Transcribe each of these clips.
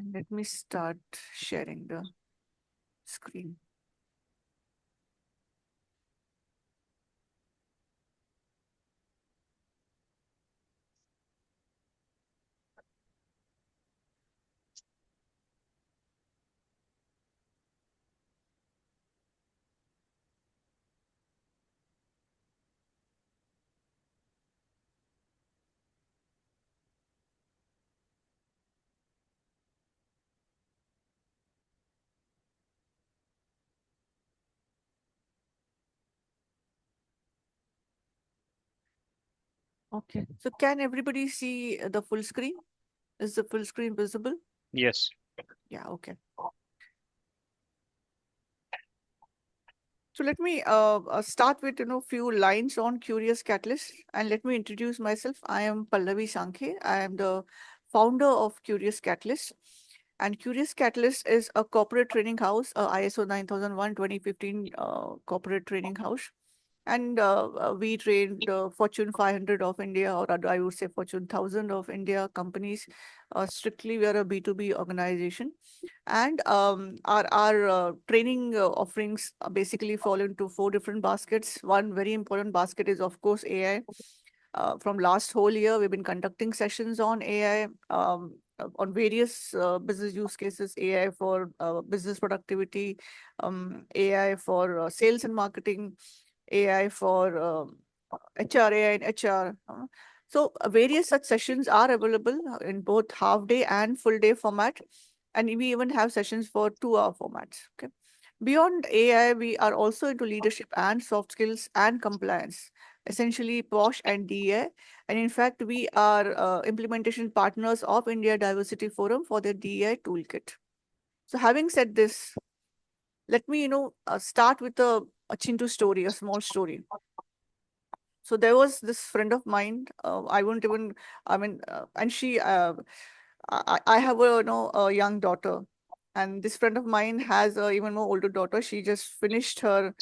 And let me start sharing the screen. Okay. So can everybody see the full screen? Is the full screen visible? Yes. Yeah, okay. So let me start with few lines on Curious Catalyst, and let me introduce myself. I am Pallavi Sankhe. I am the founder of Curious Catalyst, and Curious Catalyst is a corporate training house, ISO 9001 2015 corporate training house. And we trained Fortune 500 of India, or rather, I would say Fortune 1000 of India companies. Strictly, we are a B2B organization. And our training offerings basically fall into four different baskets. One very important basket is, of course, AI. From last whole year, we've been conducting sessions on AI, on various business use cases, AI for business productivity, AI for sales and marketing, AI for HR, AI and HR. Various such sessions are available in both half day and full day format. And we even have sessions for 2 hour formats. Okay. Beyond AI, we are also into leadership and soft skills and compliance, essentially POSH and DEI. And in fact, we are implementation partners of India Diversity Forum for their DEI toolkit. So having said this, let me, start with a Chintu story, a small story. So there was this friend of mine. I won't even. I mean, and she. I have a a young daughter, and this friend of mine has a even more older daughter. She just finished her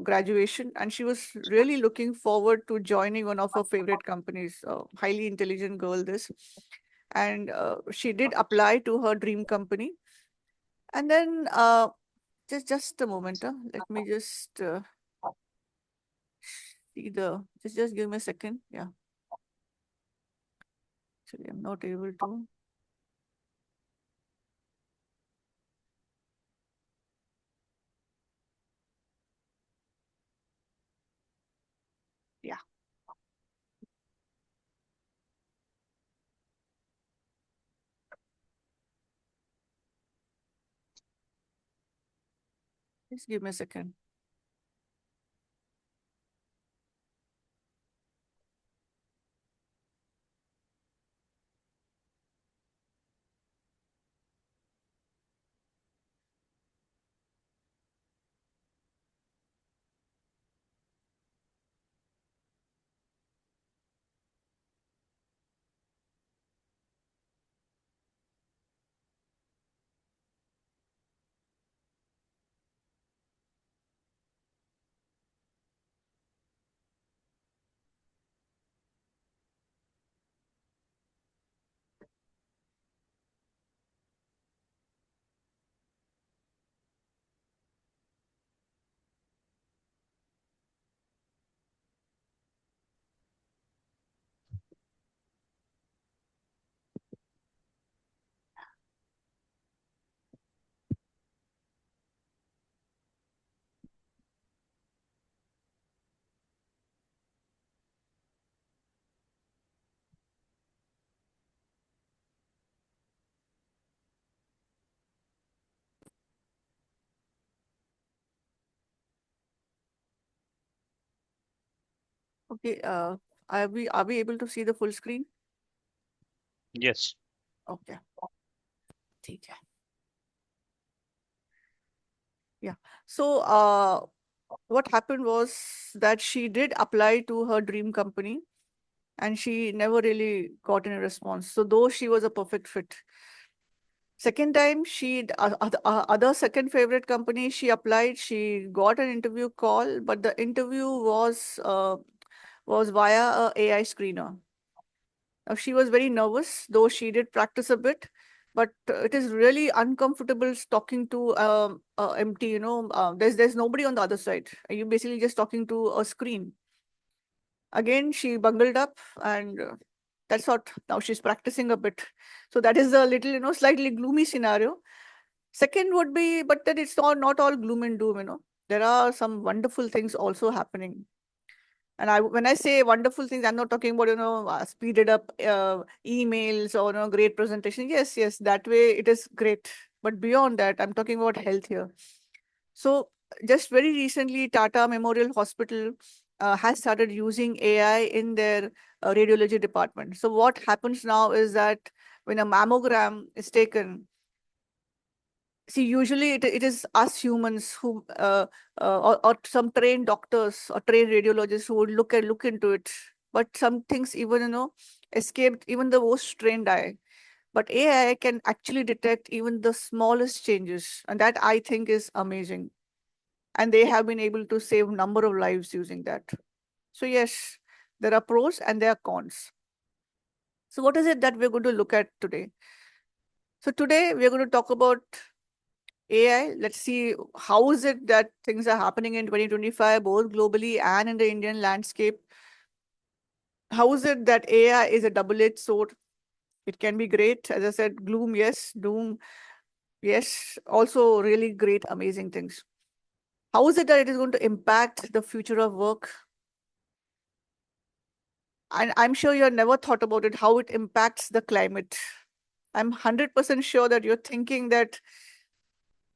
graduation, and she was really looking forward to joining one of her favorite companies. Highly intelligent girl, this, and she did apply to her dream company, and then just a moment. Let me just see the. Just give me a second. Yeah. Actually, I'm not able to. Yeah, just give me a second. Okay. Are we able to see the full screen? Yes. Okay. ठीक है. Yeah. So what happened was that she did apply to her dream company, and she never really got any response. So though she was a perfect fit. Second time, other second favorite company she applied. She got an interview call, but the interview was via a AI screener. She was very nervous, though she did practice a bit. but it is really uncomfortable talking to empty, there's nobody on the other side. You're basically just talking to a screen. Again, she bungled up, and that's what now she's practicing a bit. So that is a little, slightly gloomy scenario. Second would be, but then it's not all gloom and doom. There are some wonderful things also happening. And when I say wonderful things, I'm not talking about, speeded up emails or, great presentation. Yes, yes, that way it is great. But beyond that, I'm talking about health here. So just very recently, Tata Memorial Hospital has started using AI in their radiology department. So what happens now is that when a mammogram is taken, see, usually it is us humans who, or some trained doctors or trained radiologists who would look into it. But some things even, escaped even the most trained eye. But AI can actually detect even the smallest changes. And that I think is amazing. And they have been able to save number of lives using that. So yes, there are pros and there are cons. So what is it that we're going to look at today? So today we're going to talk about AI. Let's see how is it that things are happening in 2025, both globally and in the Indian landscape. How is it that AI is a double-edged sword? It can be great, as I said, gloom, yes, doom, yes, also really great, amazing things. How is it that it is going to impact the future of work? And I'm sure you have never thought about it, how it impacts the climate. I'm 100% sure that you're thinking that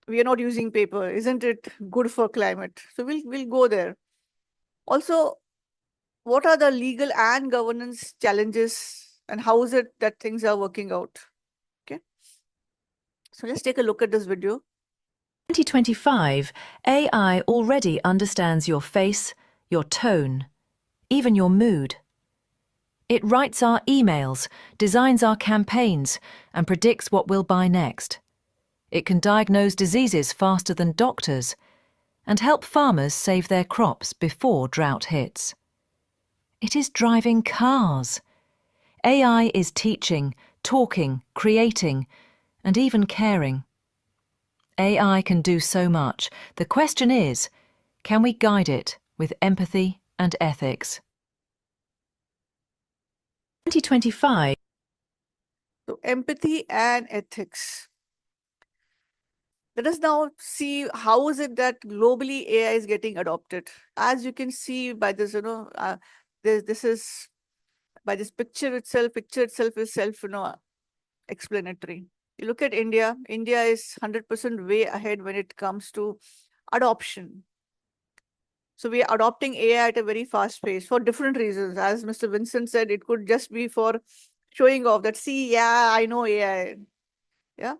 we are not using paper. Isn't it good for climate? So we'll go there. Also, what are the legal and governance challenges, and how is it that things are working out? Okay. So let's take a look at this video. 2025, AI already understands your face, your tone, even your mood. It writes our emails, designs our campaigns, and predicts what we'll buy next. It can diagnose diseases faster than doctors and help farmers save their crops before drought hits. It is driving cars. AI is teaching, talking, creating, and even caring. AI can do so much. The question is, can we guide it with empathy and ethics? 2025. So empathy and ethics. Let us now see how is it that globally AI is getting adopted. As you can see by this, this is by this picture itself. Picture itself is explanatory. You look at India. India is 100% way ahead when it comes to adoption. So we are adopting AI at a very fast pace for different reasons. As Mr. Vincent said, it could just be for showing off that, see, yeah, I know AI. Yeah,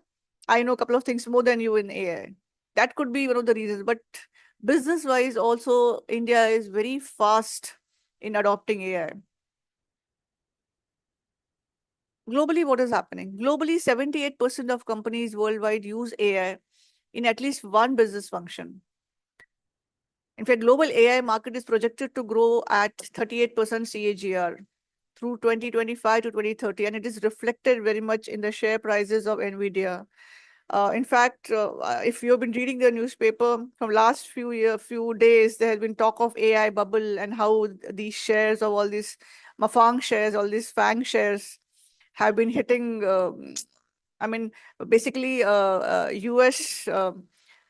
I know a couple of things more than you in AI. That could be one of the reasons. But business-wise, also, India is very fast in adopting AI. Globally, what is happening? Globally, 78% of companies worldwide use AI in at least one business function. In fact, global AI market is projected to grow at 38% CAGR through 2025 to 2030, and it is reflected very much in the share prices of NVIDIA. In fact, if you've been reading the newspaper from last few days, there has been talk of AI bubble and how these shares of all these Mafang shares, all these FANG shares have been hitting. I mean, basically, US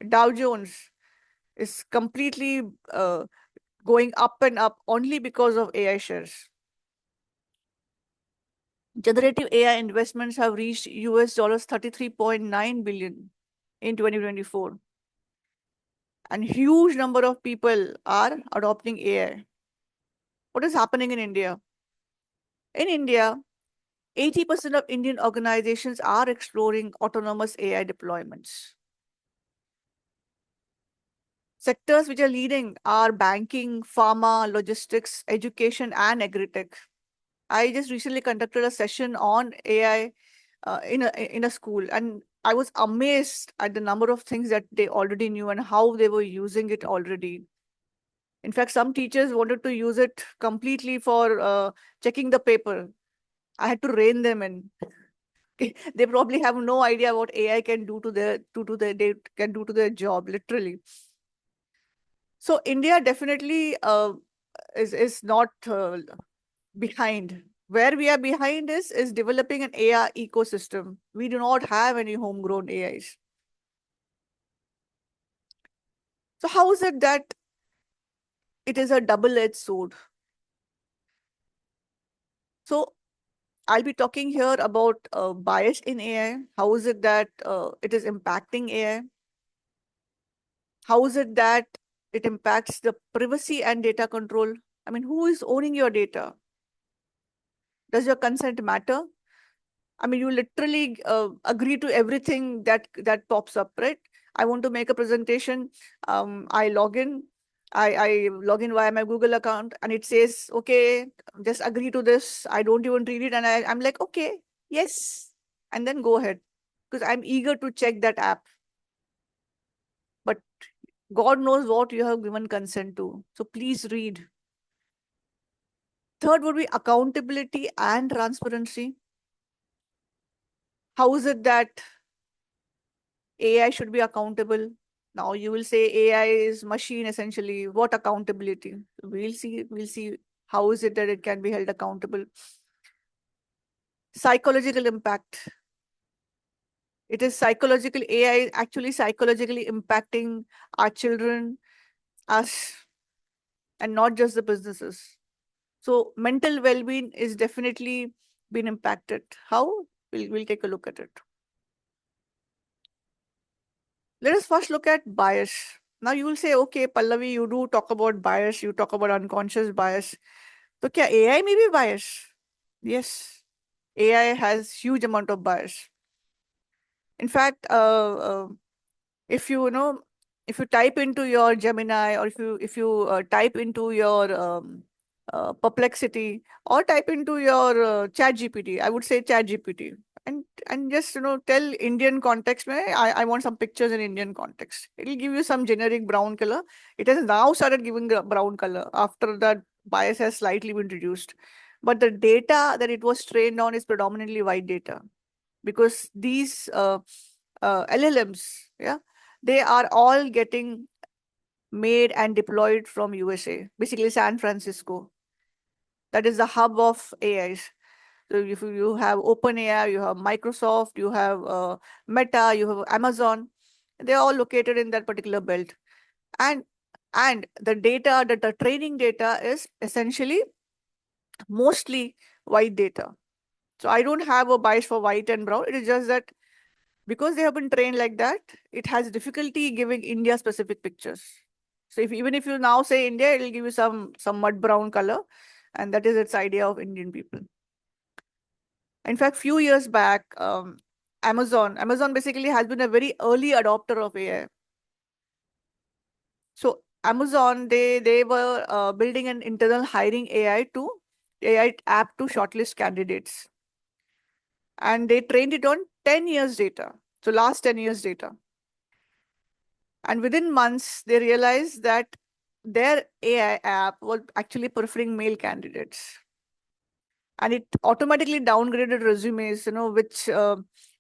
Dow Jones is completely going up and up only because of AI shares. Generative AI investments have reached US dollars 33.9 billion in 2024. And huge number of people are adopting AI. What is happening in India? In India, 80% of Indian organizations are exploring autonomous AI deployments. Sectors which are leading are banking, pharma, logistics, education, and agri-tech. I just recently conducted a session on AI in a school, and I was amazed at the number of things that they already knew and how they were using it already. In fact, some teachers wanted to use it completely for checking the paper. I had to rein them in. They probably have no idea what AI can do to they can do to their job, literally. So India definitely is not behind. Where we are behind is developing an AI ecosystem. We do not have any homegrown AIs. So how is it that it is a double-edged sword? So I'll be talking here about bias in AI. How is it that it is impacting AI? How is it that it impacts the privacy and data control? I mean, who is owning your data? Does your consent matter? I mean, you literally agree to everything that pops up, right? I want to make a presentation. I log in. I log in via my Google account, and it says, "Okay, just agree to this." I don't even read it, and I'm like, "Okay, yes," and then go ahead because I'm eager to check that app. But God knows what you have given consent to. So please read. Third would be accountability and transparency. How is it that AI should be accountable? Now you will say AI is machine essentially. What accountability? We'll see how is it that it can be held accountable. Psychological impact. It is psychological AI actually psychologically impacting our children, us, and not just the businesses. So mental well-being is definitely been impacted. How? We'll take a look at it. Let us first look at bias. Now you will say, okay, Pallavi, you do talk about bias, you talk about unconscious bias. So kya AI may be bias? Yes, AI has huge amount of bias. In fact, if you know, if you type into your Gemini or if you type into your Perplexity or type into your Chat GPT, I would say Chat GPT, and just tell Indian context. I want some pictures in Indian context. It'll give you some generic brown color. It has now started giving the brown color after that bias has slightly been reduced. But the data that it was trained on is predominantly white data because these LLMs, yeah, they are all getting made and deployed from USA, basically San Francisco. That is the hub of AIs. So if you have OpenAI, you have Microsoft, you have Meta, you have Amazon, they're all located in that particular belt. And the data, the training data is essentially mostly white data. So I don't have a bias for white and brown. It is just that because they have been trained like that, it has difficulty giving India specific pictures. So even if you now say India, it'll give you some mud brown color, and that is its idea of Indian people. In fact, few years back, Amazon basically has been a very early adopter of AI. So Amazon, they were building an internal hiring AI app to shortlist candidates, and they trained it on 10 years data. So last 10 years data. And within months, they realized that their AI app was actually preferring male candidates. And it automatically downgraded resumes, which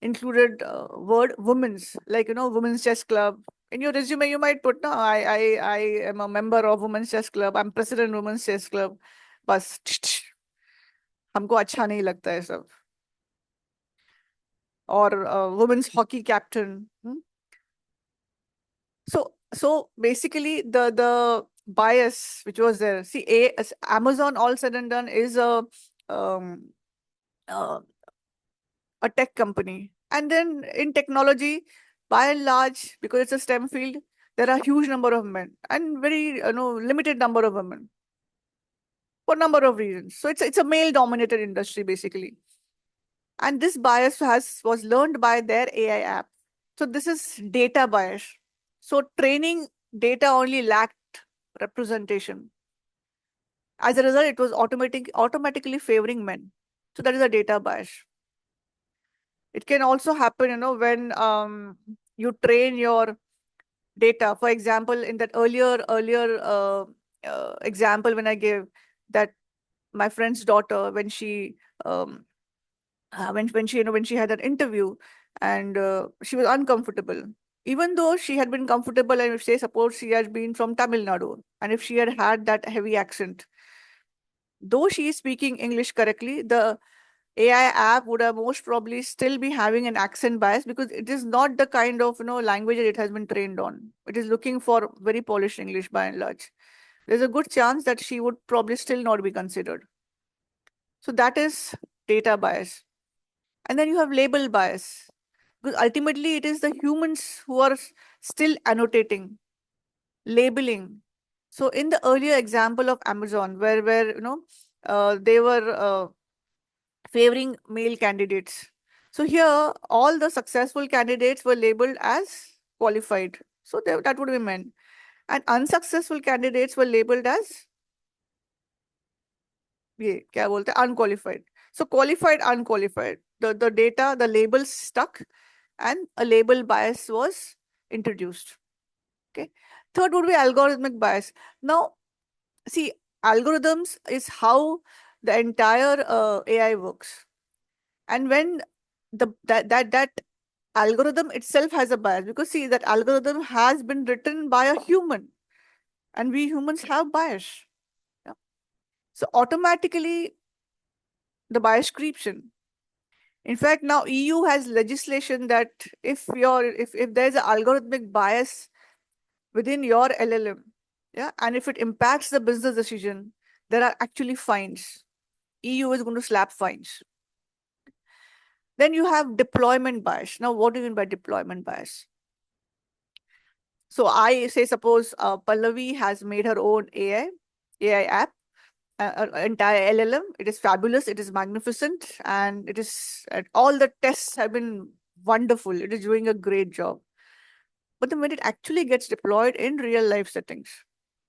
included word women's, like, women's chess club. In your resume, you might put, no, I am a member of women's chess club. I'm president of women's chess club. बस हमको अच्छा नहीं लगता है सब. Or women's hockey captain. So basically the bias which was there. See, Amazon all said and done is um, uh, a tech company. And then in technology, by and large, because it's a STEM field, there are huge number of men and very limited number of women for a number of reasons. So it's a male dominated industry basically. And this bias was learned by their AI app. So this is data bias. So training data only lacked representation. As a result, it was automatically favoring men. So that is a data bias. It can also happen, when you train your data. For example, in that earlier example when I gave that my friend's daughter, when she when she had an interview, and she was uncomfortable, even though she had been comfortable, and if say suppose she had been from Tamil Nadu, and if she had had that heavy accent, though she is speaking English correctly, the AI app would have most probably still be having an accent bias, because it is not the kind of language that it has been trained on. It is looking for very polished English by and large. There's a good chance that she would probably still not be considered. So that is data bias. And then you have label bias, because ultimately it is the humans who are still annotating, labeling. So in the earlier example of Amazon, where they were favoring male candidates. So here, all the successful candidates were labeled as qualified. So that would be men. And unsuccessful candidates were labeled as क्या बोलते हैं, unqualified. So qualified, unqualified. The data, the labels stuck, and a label bias was introduced. Okay. Third would be algorithmic bias. Now, see, algorithms is how the entire AI works. And when that algorithm itself has a bias, because see, that algorithm has been written by a human, and we humans have bias. Yeah. So automatically the bias creeps in. In fact, now EU has legislation that if there's an algorithmic bias within your LLM, yeah, and if it impacts the business decision, there are actually fines. EU is going to slap fines. Then you have deployment bias. Now, what do you mean by deployment bias? So I say, suppose Pallavi has made her own AI app, entire LLM. It is fabulous. It is magnificent, and it is all the tests have been wonderful. It is doing a great job. But then when it actually gets deployed in real life settings,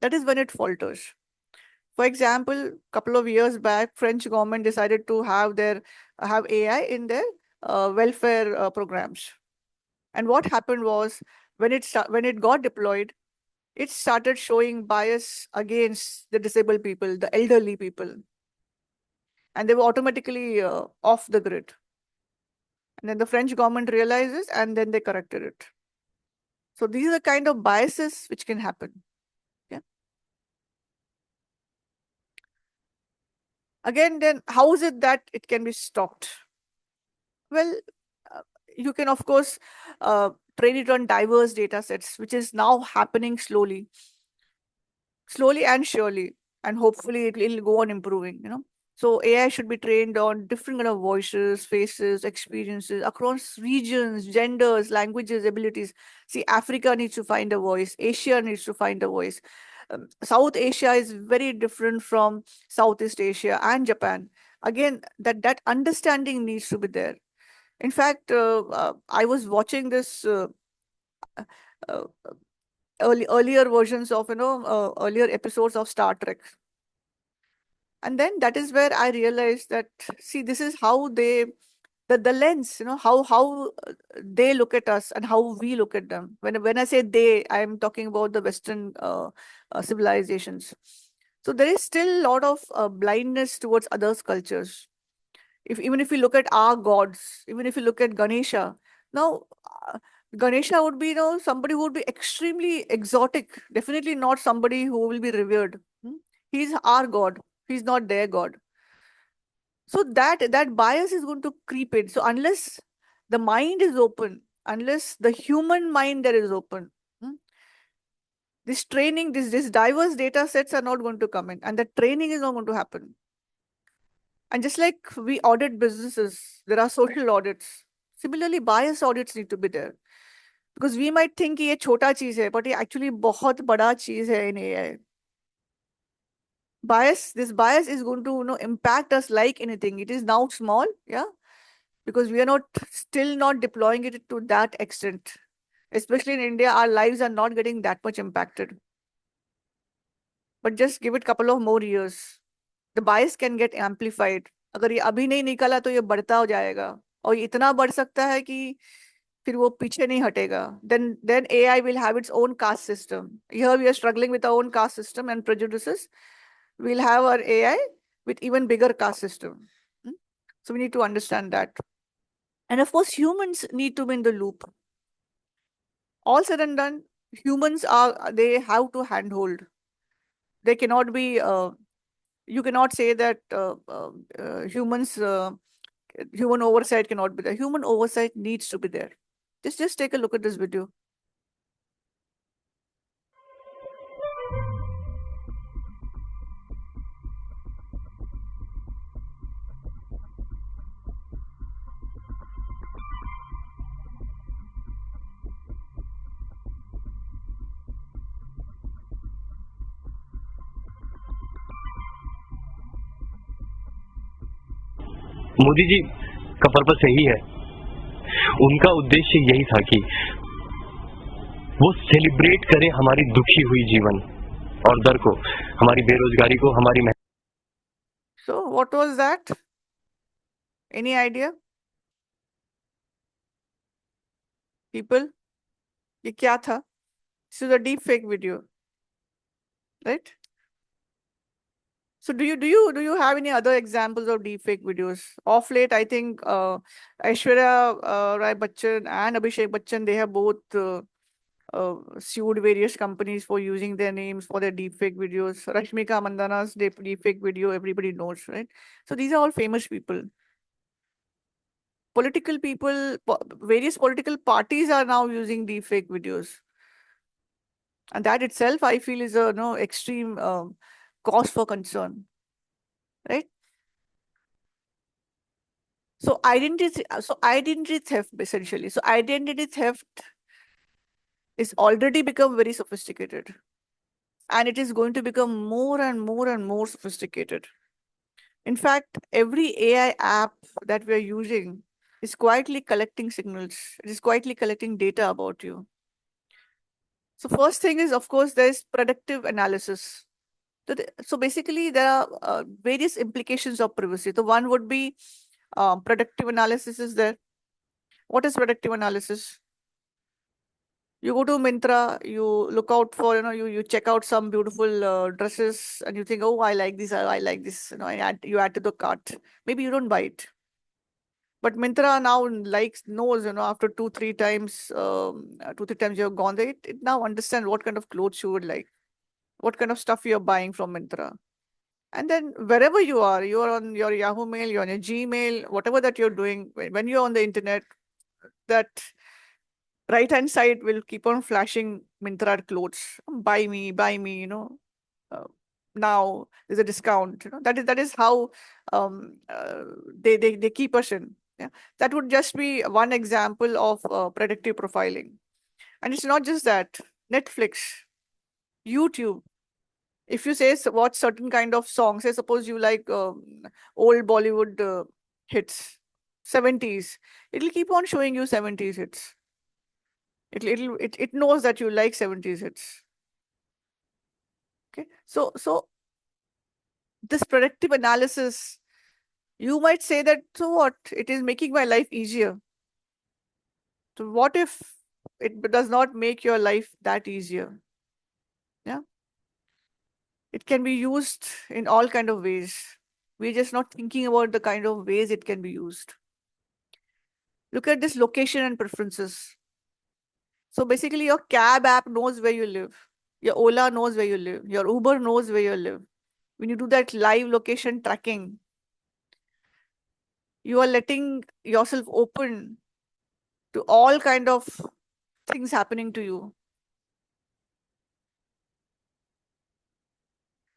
that is when it falters. For example, a couple of years back, French government decided to have AI in their welfare programs. And what happened was, when it got deployed, it started showing bias against the disabled people, the elderly people. And they were automatically off the grid. And then the French government realizes, and then they corrected it. So these are the kind of biases which can happen. Yeah. Again, then how is it that it can be stopped? Well, you can, of course, train it on diverse data sets, which is now happening slowly and surely, and hopefully it'll go on improving, So AI should be trained on different kind of voices, faces, experiences across regions, genders, languages, abilities. See, Africa needs to find a voice. Asia needs to find a voice. South Asia is very different from Southeast Asia and Japan. Again, that understanding needs to be there. In fact, I was watching this uh, earlier versions of earlier episodes of Star Trek, and then that is where I realized that, see, this is how the lens, how they look at us and how we look at them. When I say they, I am talking about the Western civilizations. So there is still a lot of blindness towards others' cultures. Even if we look at our gods, even if you look at Ganesha, now Ganesha would be, somebody who would be extremely exotic, definitely not somebody who will be revered. He's our god. He's not their god. So that bias is going to creep in. So unless the mind is open, unless the human mind there is open, this training, this diverse data sets are not going to come in, and the training is not going to happen. And just like we audit businesses, there are social audits. Similarly, bias audits need to be there. Because we might think ये छोटा चीज है, but ये actually बहुत बड़ा चीज है in AI. This bias is going to impact us like anything. It is now small, yeah, because we are still not deploying it to that extent. Especially in India, our lives are not getting that much impacted. But just give it a couple of more years. The bias can get amplified. अगर ये अभी नहीं निकला तो ये बढ़ता हो जाएगा, और इतना बढ़ सकता है कि फिर वो पीछे नहीं हटेगा. Then AI will have its own caste system. Here we are struggling with our own caste system and prejudices. We'll have our AI with even bigger caste system. So we need to understand that. And of course, humans need to be in the loop. All said and done, they have to handhold. They cannot be, you cannot say that human oversight cannot be there. Human oversight needs to be there. Just take a look at this video. Modi ji का purpose यही है, उनका उद्देश्य यही था कि वो celebrate करें हमारी दुखी हुई जीवन और दर को, हमारी बेरोजगारी को, हमारी So what was that? Any idea? People? ये क्या था? This is a deep fake video, right? So do you have any other examples of deepfake videos? Of late, I think Aishwarya Rai Bachchan and Abhishek Bachchan, they have both sued various companies for using their names for their deepfake videos. Rashmika Mandana's deepfake video, everybody knows, right? So these are all famous people. Political people, various political parties are now using deepfake videos. And that itself, I feel, is a extreme cause for concern, right? So identity theft, essentially. So identity theft is already become very sophisticated, and it is going to become more and more and more sophisticated. In fact, every AI app that we are using is quietly collecting signals. It is quietly collecting data about you. So first thing is, of course, there's predictive analysis. So basically, there are various implications of privacy. The one would be predictive analysis is there. What is predictive analysis? You go to Myntra, you look out for, you check out some beautiful dresses and you think, oh, I like this, I like this, you add to the cart. Maybe you don't buy it. But Myntra now knows, after 2-3 times, 2-3 times you have gone there, it now understands what kind of clothes you would like, what kind of stuff you're buying from Myntra. And then wherever you are on your Yahoo Mail, you're on your Gmail, whatever that you're doing, when you're on the internet, that right-hand side will keep on flashing Myntra clothes. Buy me, now there's a discount. That is how they keep us in. Yeah, that would just be one example of predictive profiling. And it's not just that. Netflix, YouTube. If you say watch certain kind of songs, say suppose you like old Bollywood hits, 70s, it'll keep on showing you 70s hits. It knows that you like 70s hits. Okay, so this predictive analysis, you might say that, so what? It is making my life easier. So what if it does not make your life that easier? Yeah, it can be used in all kind of ways. We're just not thinking about the kind of ways it can be used. Look at this location and preferences. So basically, your cab app knows where you live. Your Ola knows where you live. Your Uber knows where you live. When you do that live location tracking, you are letting yourself open to all kind of things happening to you.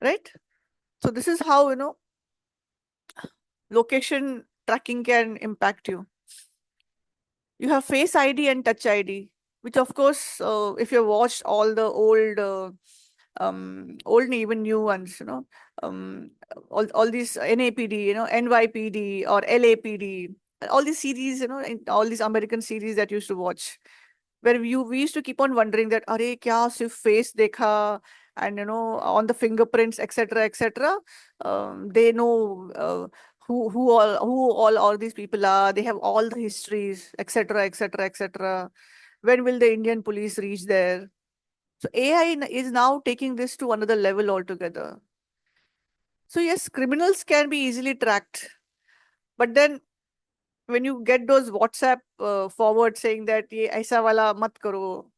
Right? So this is how, location tracking can impact you. You have Face ID and Touch ID, which of course, if you watched all the old and even new ones, all these NAPD, NYPD or LAPD, all these series, all these American series that you used to watch, where we used to keep on wondering that, are kya sirf face dekha, and on the fingerprints, etc. They know who all these people are. They have all the histories, etc. When will the Indian police reach there? So AI is now taking this to another level altogether. So yes, criminals can be easily tracked. But then when you get those WhatsApp forward saying that ye aisa wala mat karo,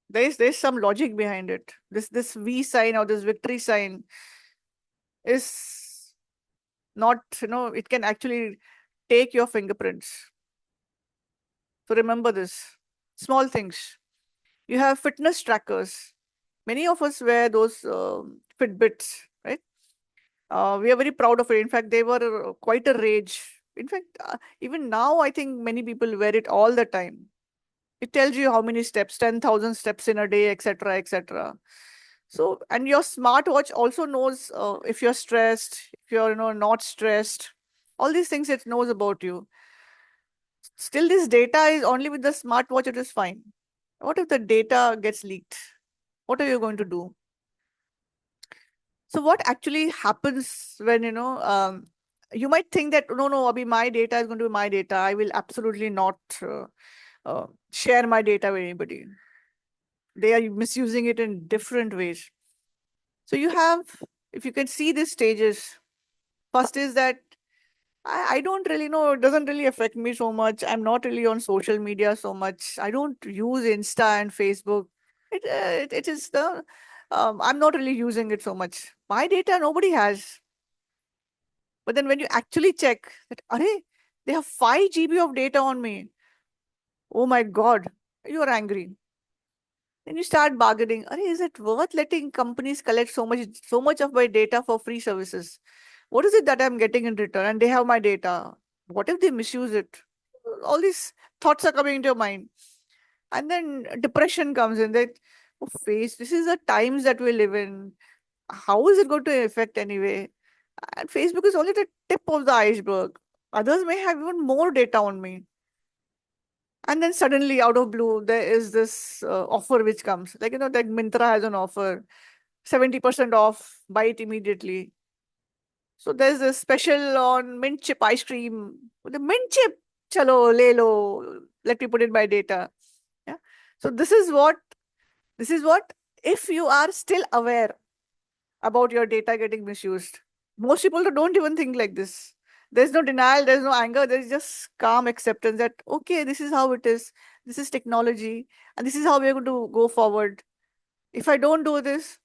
there's some logic behind it. This V sign or this victory sign is not, it can actually take your fingerprints. So remember this. Small things. You have fitness trackers. Many of us wear those Fitbits, right? We are very proud of it. In fact, they were quite a rage. In fact, even now, I think many people wear it all the time. It tells you how many steps, 10,000 steps in a day, etc., etc. So, and your smartwatch also knows if you're stressed, if you're, not stressed. All these things it knows about you. Still, this data is only with the smartwatch, it is fine. What if the data gets leaked? What are you going to do? So what actually happens when, you might think that, no, Abhi, my data is going to be my data. I will absolutely not share my data with anybody. They are misusing it in different ways. So you have, if you can see these stages, first is that I don't really know, it doesn't really affect me so much. I'm not really on social media so much. I don't use Insta and Facebook. It is the, I'm not really using it so much. My data, nobody has. But then when you actually check that, array, they have 5 GB of data on me. Oh my God, you are angry. Then you start bargaining. Array, is it worth letting companies collect so much of my data for free services? What is it that I'm getting in return? And they have my data. What if they misuse it? All these thoughts are coming into your mind. And then depression comes in that, oh, this is the times that we live in. How is it going to affect anyway? And Facebook is only the tip of the iceberg. Others may have even more data on me. And then suddenly, out of blue, there is this offer which comes. Like, that Myntra has an offer, 70% off, buy it immediately. So there's a special on mint chip ice cream. The mint chip, chalo, le lo, let me put in my data. Yeah. So this is what, if you are still aware about your data getting misused, most people don't even think like this. There's no denial, there's no anger, there's just calm acceptance that, okay, this is how it is. This is technology, and this is how we're going to go forward. If I don't do this,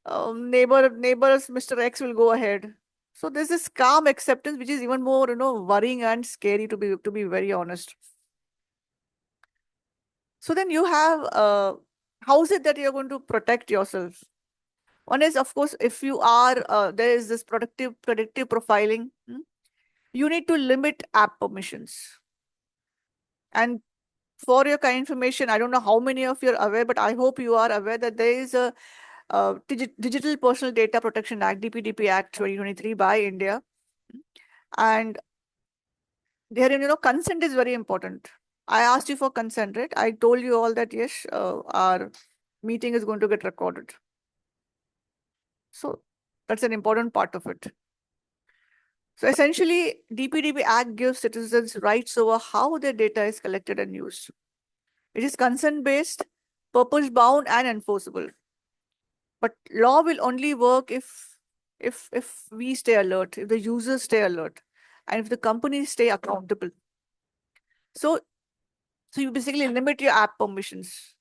neighbors, Mr. X will go ahead. So there's this calm acceptance, which is even more, worrying and scary, to be very honest. So then you have, how is it that you're going to protect yourself? One is, of course, if you are, there is this predictive profiling. You need to limit app permissions. And for your kind information, I don't know how many of you are aware, but I hope you are aware that there is a Digital Personal Data Protection Act, DPDP Act 2023 by India. And therein, consent is very important. I asked you for consent, right? I told you all that, yes, our meeting is going to get recorded. So that's an important part of it. So essentially, DPDP Act gives citizens rights over how their data is collected and used. It is consent-based, purpose-bound, and enforceable. But law will only work if we stay alert, if the users stay alert, and if the companies stay accountable. So you basically limit your app permissions.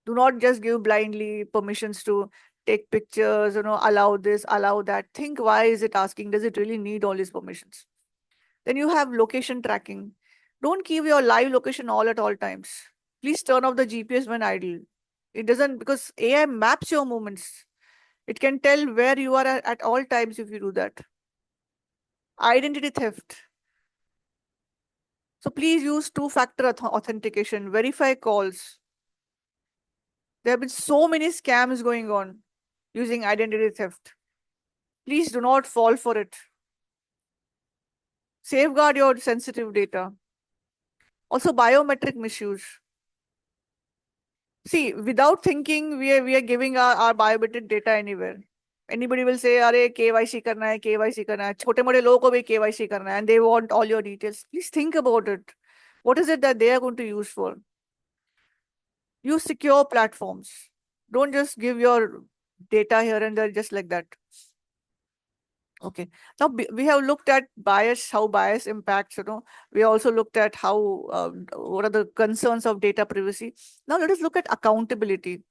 Do not just give blindly permissions to take pictures, allow this, allow that. Think, why is it asking? Does it really need all these permissions? Then you have location tracking. Don't keep your live location at all times. Please turn off the GPS when idle. It doesn't, because AI maps your movements. It can tell where you are at all times if you do that. Identity theft. So please use two-factor authentication, verify calls. There have been so many scams going on using identity theft. Please do not fall for it. Safeguard your sensitive data. Also, biometric misuse. See, without thinking, we are giving our biometric data anywhere. Anybody will say, "Arey, KYC karna hai, KYC karna hai." Chote mote logo ko bhi KYC karna hai, and they want all your details. Please think about it. What is it that they are going to use for? Use secure platforms. Don't just give your data here and there just like that. Okay. Now we have looked at bias, how bias impacts, we also looked at how, what are the concerns of data privacy. Now let us look at accountability.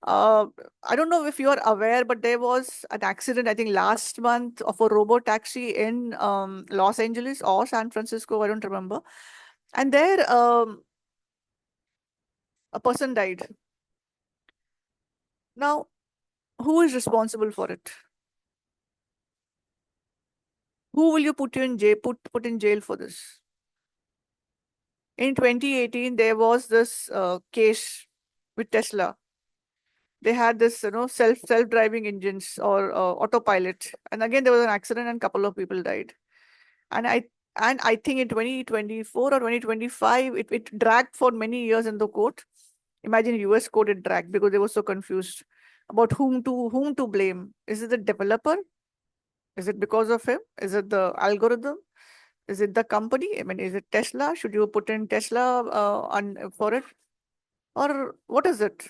I don't know if you are aware, but there was an accident, I think last month, of a robo taxi in Los Angeles or San Francisco, I don't remember. And there, a person died. Now, who is responsible for it? Who will you put in jail for this? In 2018, there was this case with Tesla. They had this, self-driving engines or autopilot, and again there was an accident and a couple of people died. And I think in 2024 or 2025, it dragged for many years in the court. Imagine US court it dragged because they were so confused about whom to blame. Is it the developer? Is it because of him? Is it the algorithm? Is it the company? I mean, is it Tesla? Should you put in Tesla for it? Or what is it?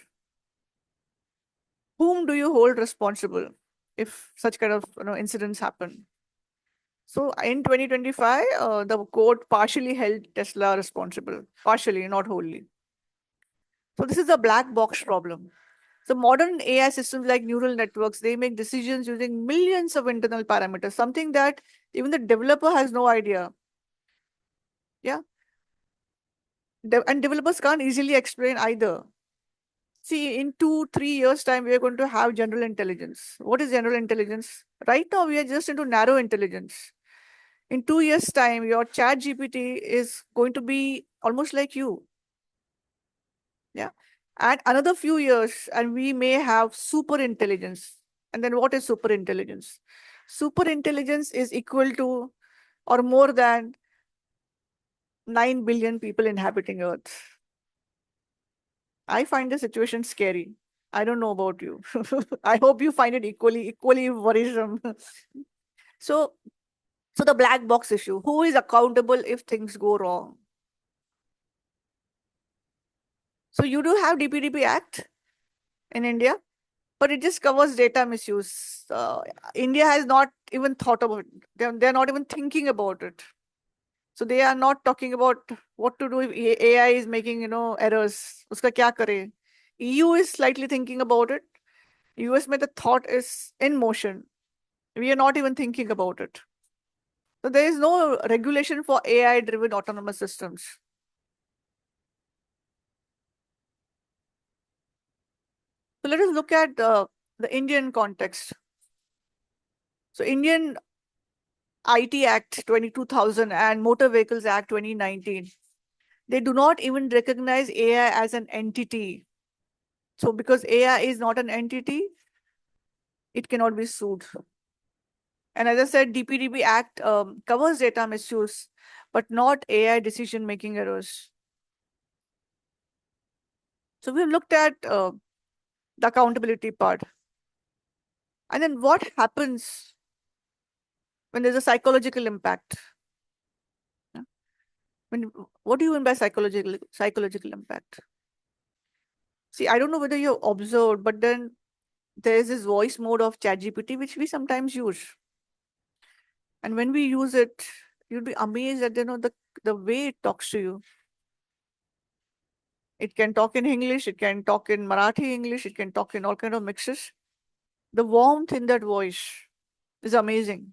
Whom do you hold responsible if such kind of incidents happen? So in 2025, the court partially held Tesla responsible, partially, not wholly. So this is a black box problem. So modern AI systems like neural networks, they make decisions using millions of internal parameters, something that even the developer has no idea. Yeah. And developers can't easily explain either. See, in 2-3 years' time, we are going to have general intelligence. What is general intelligence? Right now, we are just into narrow intelligence. In 2 years' time, your chat GPT is going to be almost like you. Yeah. And another few years, and we may have super intelligence. And then what is super intelligence? Super intelligence is equal to or more than 9 billion people inhabiting Earth. I find the situation scary. I don't know about you. I hope you find it equally worrisome. So the black box issue, who is accountable if things go wrong? So you do have DPDP Act in India, but it just covers data misuse. India has not even thought about it. They're not even thinking about it. So they are not talking about what to do if AI is making, errors. Uska kya kare? EU is slightly thinking about it. US mein the thought is in motion. We are not even thinking about it. So there is no regulation for AI-driven autonomous systems. So let us look at the Indian context. So Indian IT Act 2000 and Motor Vehicles Act 2019, they do not even recognize AI as an entity. So because AI is not an entity, it cannot be sued. And as I said, DPDP Act covers data misuse, but not AI decision-making errors. So we've looked at the accountability part. And then what happens when there's a psychological impact? Yeah. What do you mean by psychological impact? See, I don't know whether you observed, but then there is this voice mode of ChatGPT, which we sometimes use. And when we use it, you'll be amazed at the way it talks to you. It can talk in English, it can talk in Marathi English, it can talk in all kind of mixes. The warmth in that voice is amazing.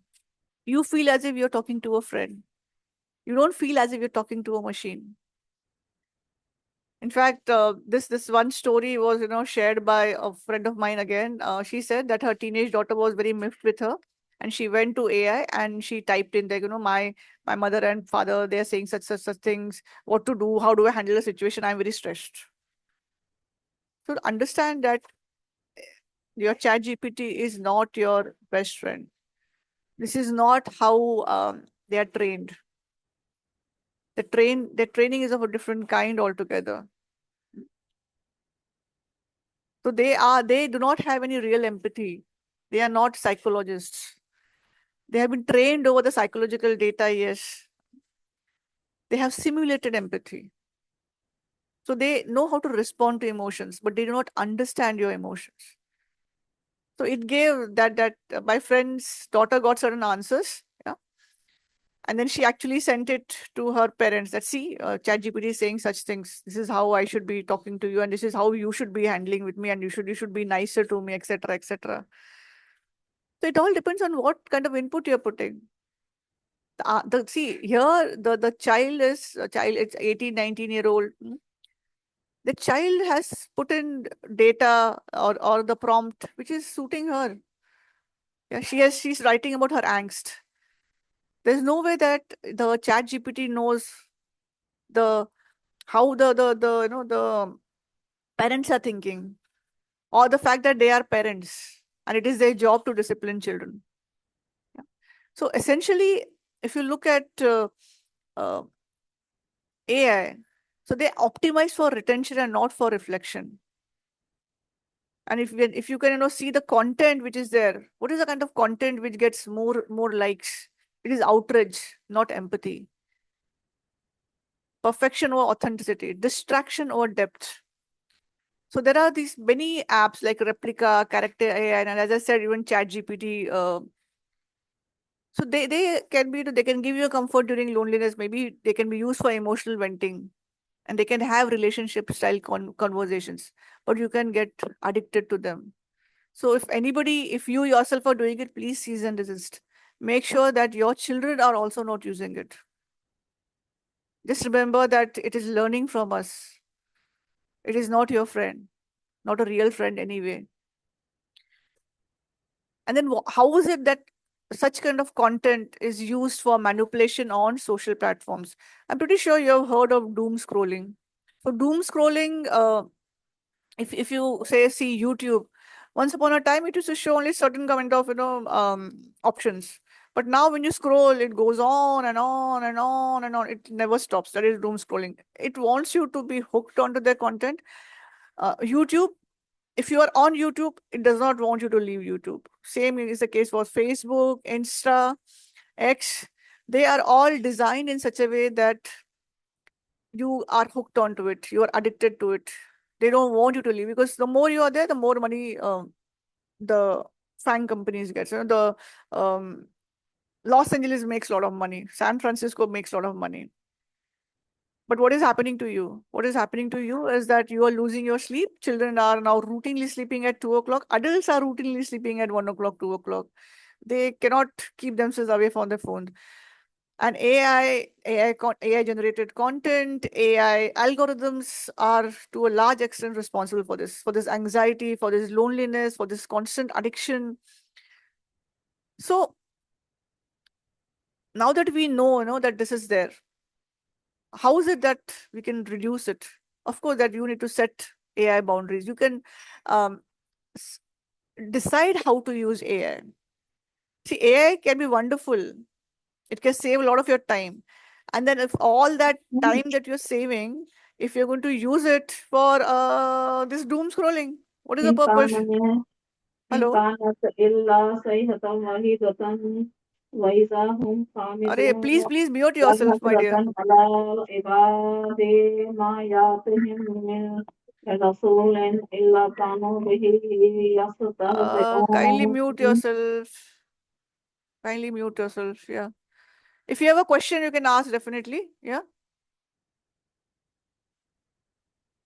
You feel as if you're talking to a friend. You don't feel as if you're talking to a machine. In fact, this one story was shared by a friend of mine again. She said that her teenage daughter was very miffed with her, and she went to AI and she typed in there, my mother and father, they're saying such things. What to do? How do I handle the situation? I'm very stressed. So understand that your chat GPT is not your best friend. This is not how they are trained. The training is of a different kind altogether. So they do not have any real empathy. They are not psychologists. They have been trained over the psychological data, yes. They have simulated empathy. So they know how to respond to emotions, but they do not understand your emotions. So it gave that my friend's daughter got certain answers. Yeah. And then she actually sent it to her parents that, see, ChatGPT is saying such things. This is how I should be talking to you, and this is how you should be handling with me, and you should be nicer to me, etc., etc. So it all depends on what kind of input you're putting. See here, the child is a child. It's 18, 19-year-old. The child has put in data or the prompt which is suiting her. Yeah, she's writing about her angst. There's no way that the chat GPT knows the how the the parents are thinking, or the fact that they are parents and it is their job to discipline children. Yeah. So essentially, if you look at AI, so they optimize for retention and not for reflection. And if you can see the content which is there, what is the kind of content which gets more likes? It is outrage, not empathy. Perfection or authenticity, distraction or depth. So there are these many apps like Replica, Character AI, and as I said, even ChatGPT. So they can be, they can give you a comfort during loneliness. Maybe they can be used for emotional venting, and they can have relationship style conversations, but you can get addicted to them. So if you yourself are doing it, please cease and desist. Make sure that your children are also not using it. Just remember that it is learning from us. It is not your friend, not a real friend anyway. And then how is it that such kind of content is used for manipulation on social platforms? I'm pretty sure you have heard of doom scrolling. So doom scrolling, if you see YouTube, once upon a time it used to show only certain kind of options. But now when you scroll, it goes on and on and on and on. It never stops. That is doom scrolling. It wants you to be hooked onto their content. YouTube, if you are on YouTube, it does not want you to leave YouTube. Same is the case for Facebook, Insta, X. They are all designed in such a way that you are hooked onto it. You are addicted to it. They don't want you to leave, because the more you are there, the more money the FANG companies get. So the Los Angeles makes a lot of money. San Francisco makes a lot of money. But what is happening to you? What is happening to you is that you are losing your sleep. Children are now routinely sleeping at 2 o'clock. Adults are routinely sleeping at 1 o'clock, 2 o'clock. They cannot keep themselves away from their phone. And AI generated content, AI algorithms are to a large extent responsible for this anxiety, for this loneliness, for this constant addiction. So now that we know that this is there, how is it that we can reduce it? Of course, that you need to set AI boundaries. You can decide how to use AI. See, AI can be wonderful. It can save a lot of your time. And then if all that time that you're saving, if you're going to use it for this doom scrolling, what is the purpose? Hello? Arey, please mute yourself, my dear. Kindly mute yourself. Kindly mute yourself. Yeah. If you have a question, you can ask definitely. Yeah.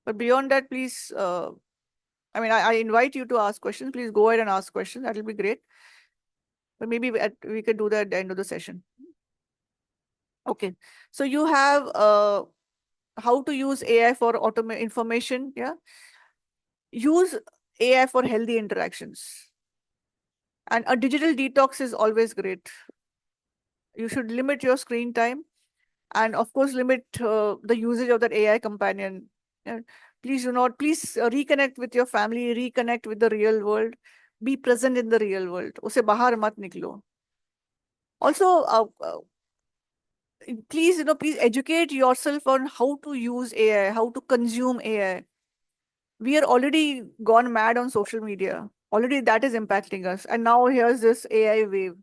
But beyond that, please, I invite you to ask questions. Please go ahead and ask questions. That will be great. But maybe we can do that at the end of the session. Okay. So you have how to use AI for information. Yeah. Use AI for healthy interactions. And a digital detox is always great. You should limit your screen time, and of course, limit the usage of that AI companion. Yeah. Please reconnect with your family, reconnect with the real world, be present in the real world. Usse bahar mat niklo. Also, please educate yourself on how to use AI, how to consume AI. We are already gone mad on social media. Already that is impacting us. And now here's this AI wave.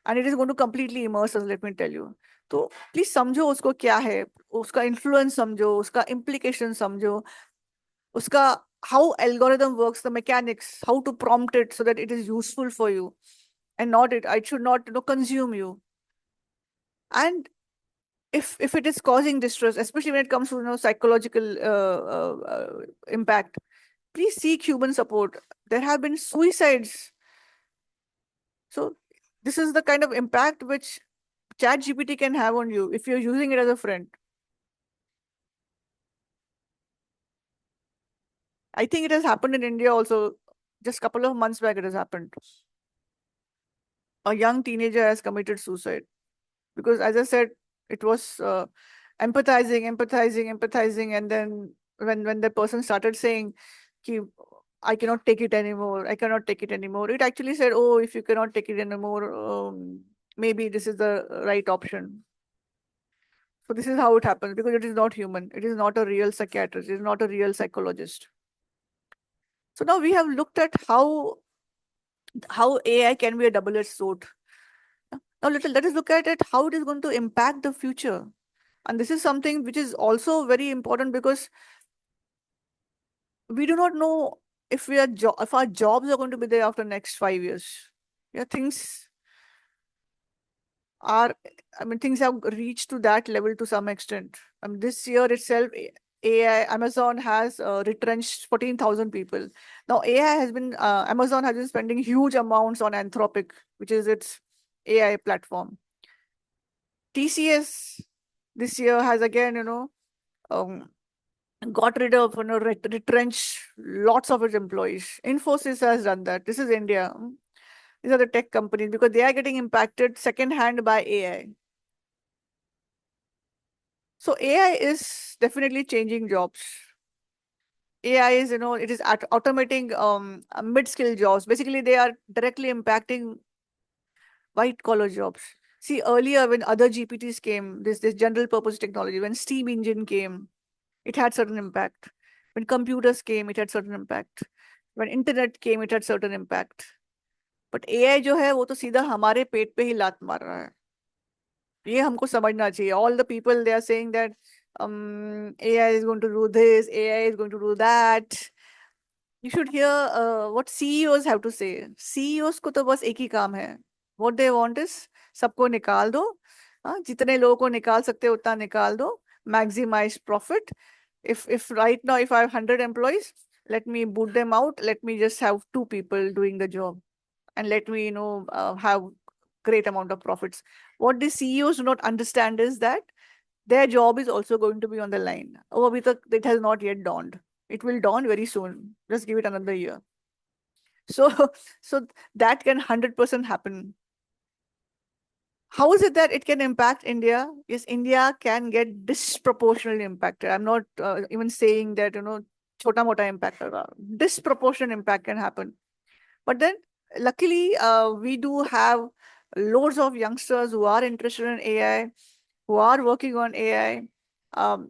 And it is going to completely immerse us, let me tell you. So please समझो उसको क्या है, उसका influence समझो, उसका implication समझो, उसका how algorithm works, the mechanics, how to prompt it so that it is useful for you, and not it should not consume you. And if it is causing distress, especially when it comes to psychological impact, please seek human support. There have been suicides. So this is the kind of impact which ChatGPT can have on you if you're using it as a friend. I think it has happened in India also. Just a couple of months back, it has happened. A young teenager has committed suicide because, as I said, it was empathizing, and then when the person started saying, I cannot take it anymore, I cannot take it anymore, it actually said, oh, if you cannot take it anymore, maybe this is the right option. So this is how it happens, because it is not human. It is not a real psychiatrist. It is not a real psychologist. So now we have looked at how AI can be a double-edged sword. Now let us look at it, how it is going to impact the future. And this is something which is also very important, because we do not know if if our jobs are going to be there after next 5 years. Yeah, things have reached to that level to some extent. This year itself, Amazon has retrenched 14,000 people. Now, Amazon has been spending huge amounts on Anthropic, which is its AI platform. TCS this year has again, got rid of, retrenched lots of its employees. Infosys has done that. This is India. These are the tech companies, because they are getting impacted secondhand by AI. So AI is definitely changing jobs. AI is, it is automating mid-skill jobs. Basically, they are directly impacting white-collar jobs. See, earlier when other GPTs came, this general purpose technology, when steam engine came, it had certain impact. When computers came, it had certain impact. When internet came, it had certain impact. But AI जो है वो तो सीधा हमारे पेट पे ही लात मार रहा है. ये हमको समझना चाहिए. All the people, they are saying that AI is going to do this, AI is going to do that. You should hear what CEOs have to say. CEOs को तो बस एक ही काम है. What they want is सबको निकाल दो. जितने लोगों को निकाल सकते हो उतना निकाल दो. Maximize profit. If right now, if I have 100 employees, let me boot them out. Let me just have 2 people doing the job, and let me, have great amount of profits. What the CEOs do not understand is that their job is also going to be on the line. Oh, it has not yet dawned. It will dawn very soon. Just give it another year. So, so that can 100% happen. How is it that it can impact India? Yes, India can get disproportionately impacted. I'm not even saying that, chota mota impact. Disproportionate impact can happen. But then, luckily, we do have loads of youngsters who are interested in AI, who are working on AI.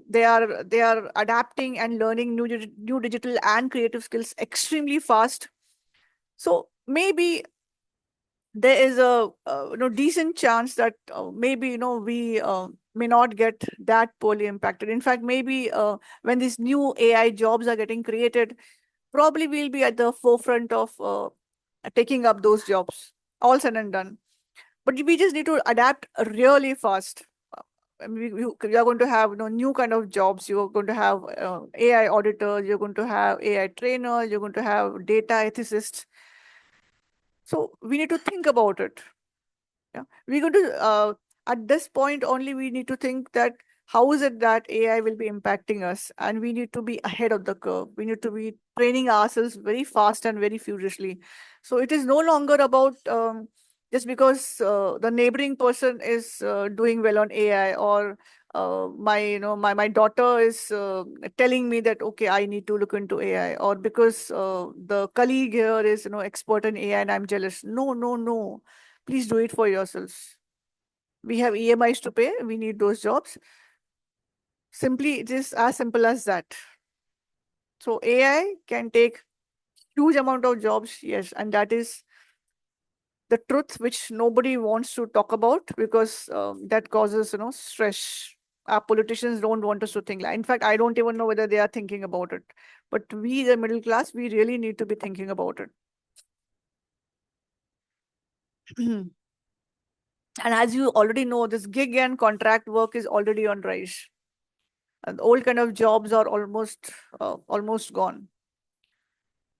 They are adapting and learning new digital and creative skills extremely fast. So maybe there is a decent chance that maybe we may not get that poorly impacted. In fact, maybe when these new AI jobs are getting created, probably we'll be at the forefront of taking up those jobs, all said and done. But we just need to adapt really fast. We are going to have new kind of jobs. You're going to have AI auditors. You're going to have AI trainers. You're going to have data ethicists. So we need to think about it. Yeah, we're going to at this point only we need to think that how is it that AI will be impacting us, and we need to be ahead of the curve. We need to be training ourselves very fast and very furiously. So it is no longer about just because the neighboring person is doing well on AI, or my daughter is telling me that okay, I need to look into AI, or because the colleague here is expert in AI and I'm jealous. No. Please do it for yourselves. We have EMIs to pay. We need those jobs. Simply, it is as simple as that. So AI can take huge amount of jobs, yes, and that is the truth which nobody wants to talk about, because that causes stress our politicians don't want us to think like. In fact, I don't even know whether they are thinking about it. But we, the middle class, we really need to be thinking about it. And as you already know, this gig and contract work is already on rise. And old kind of jobs are almost gone.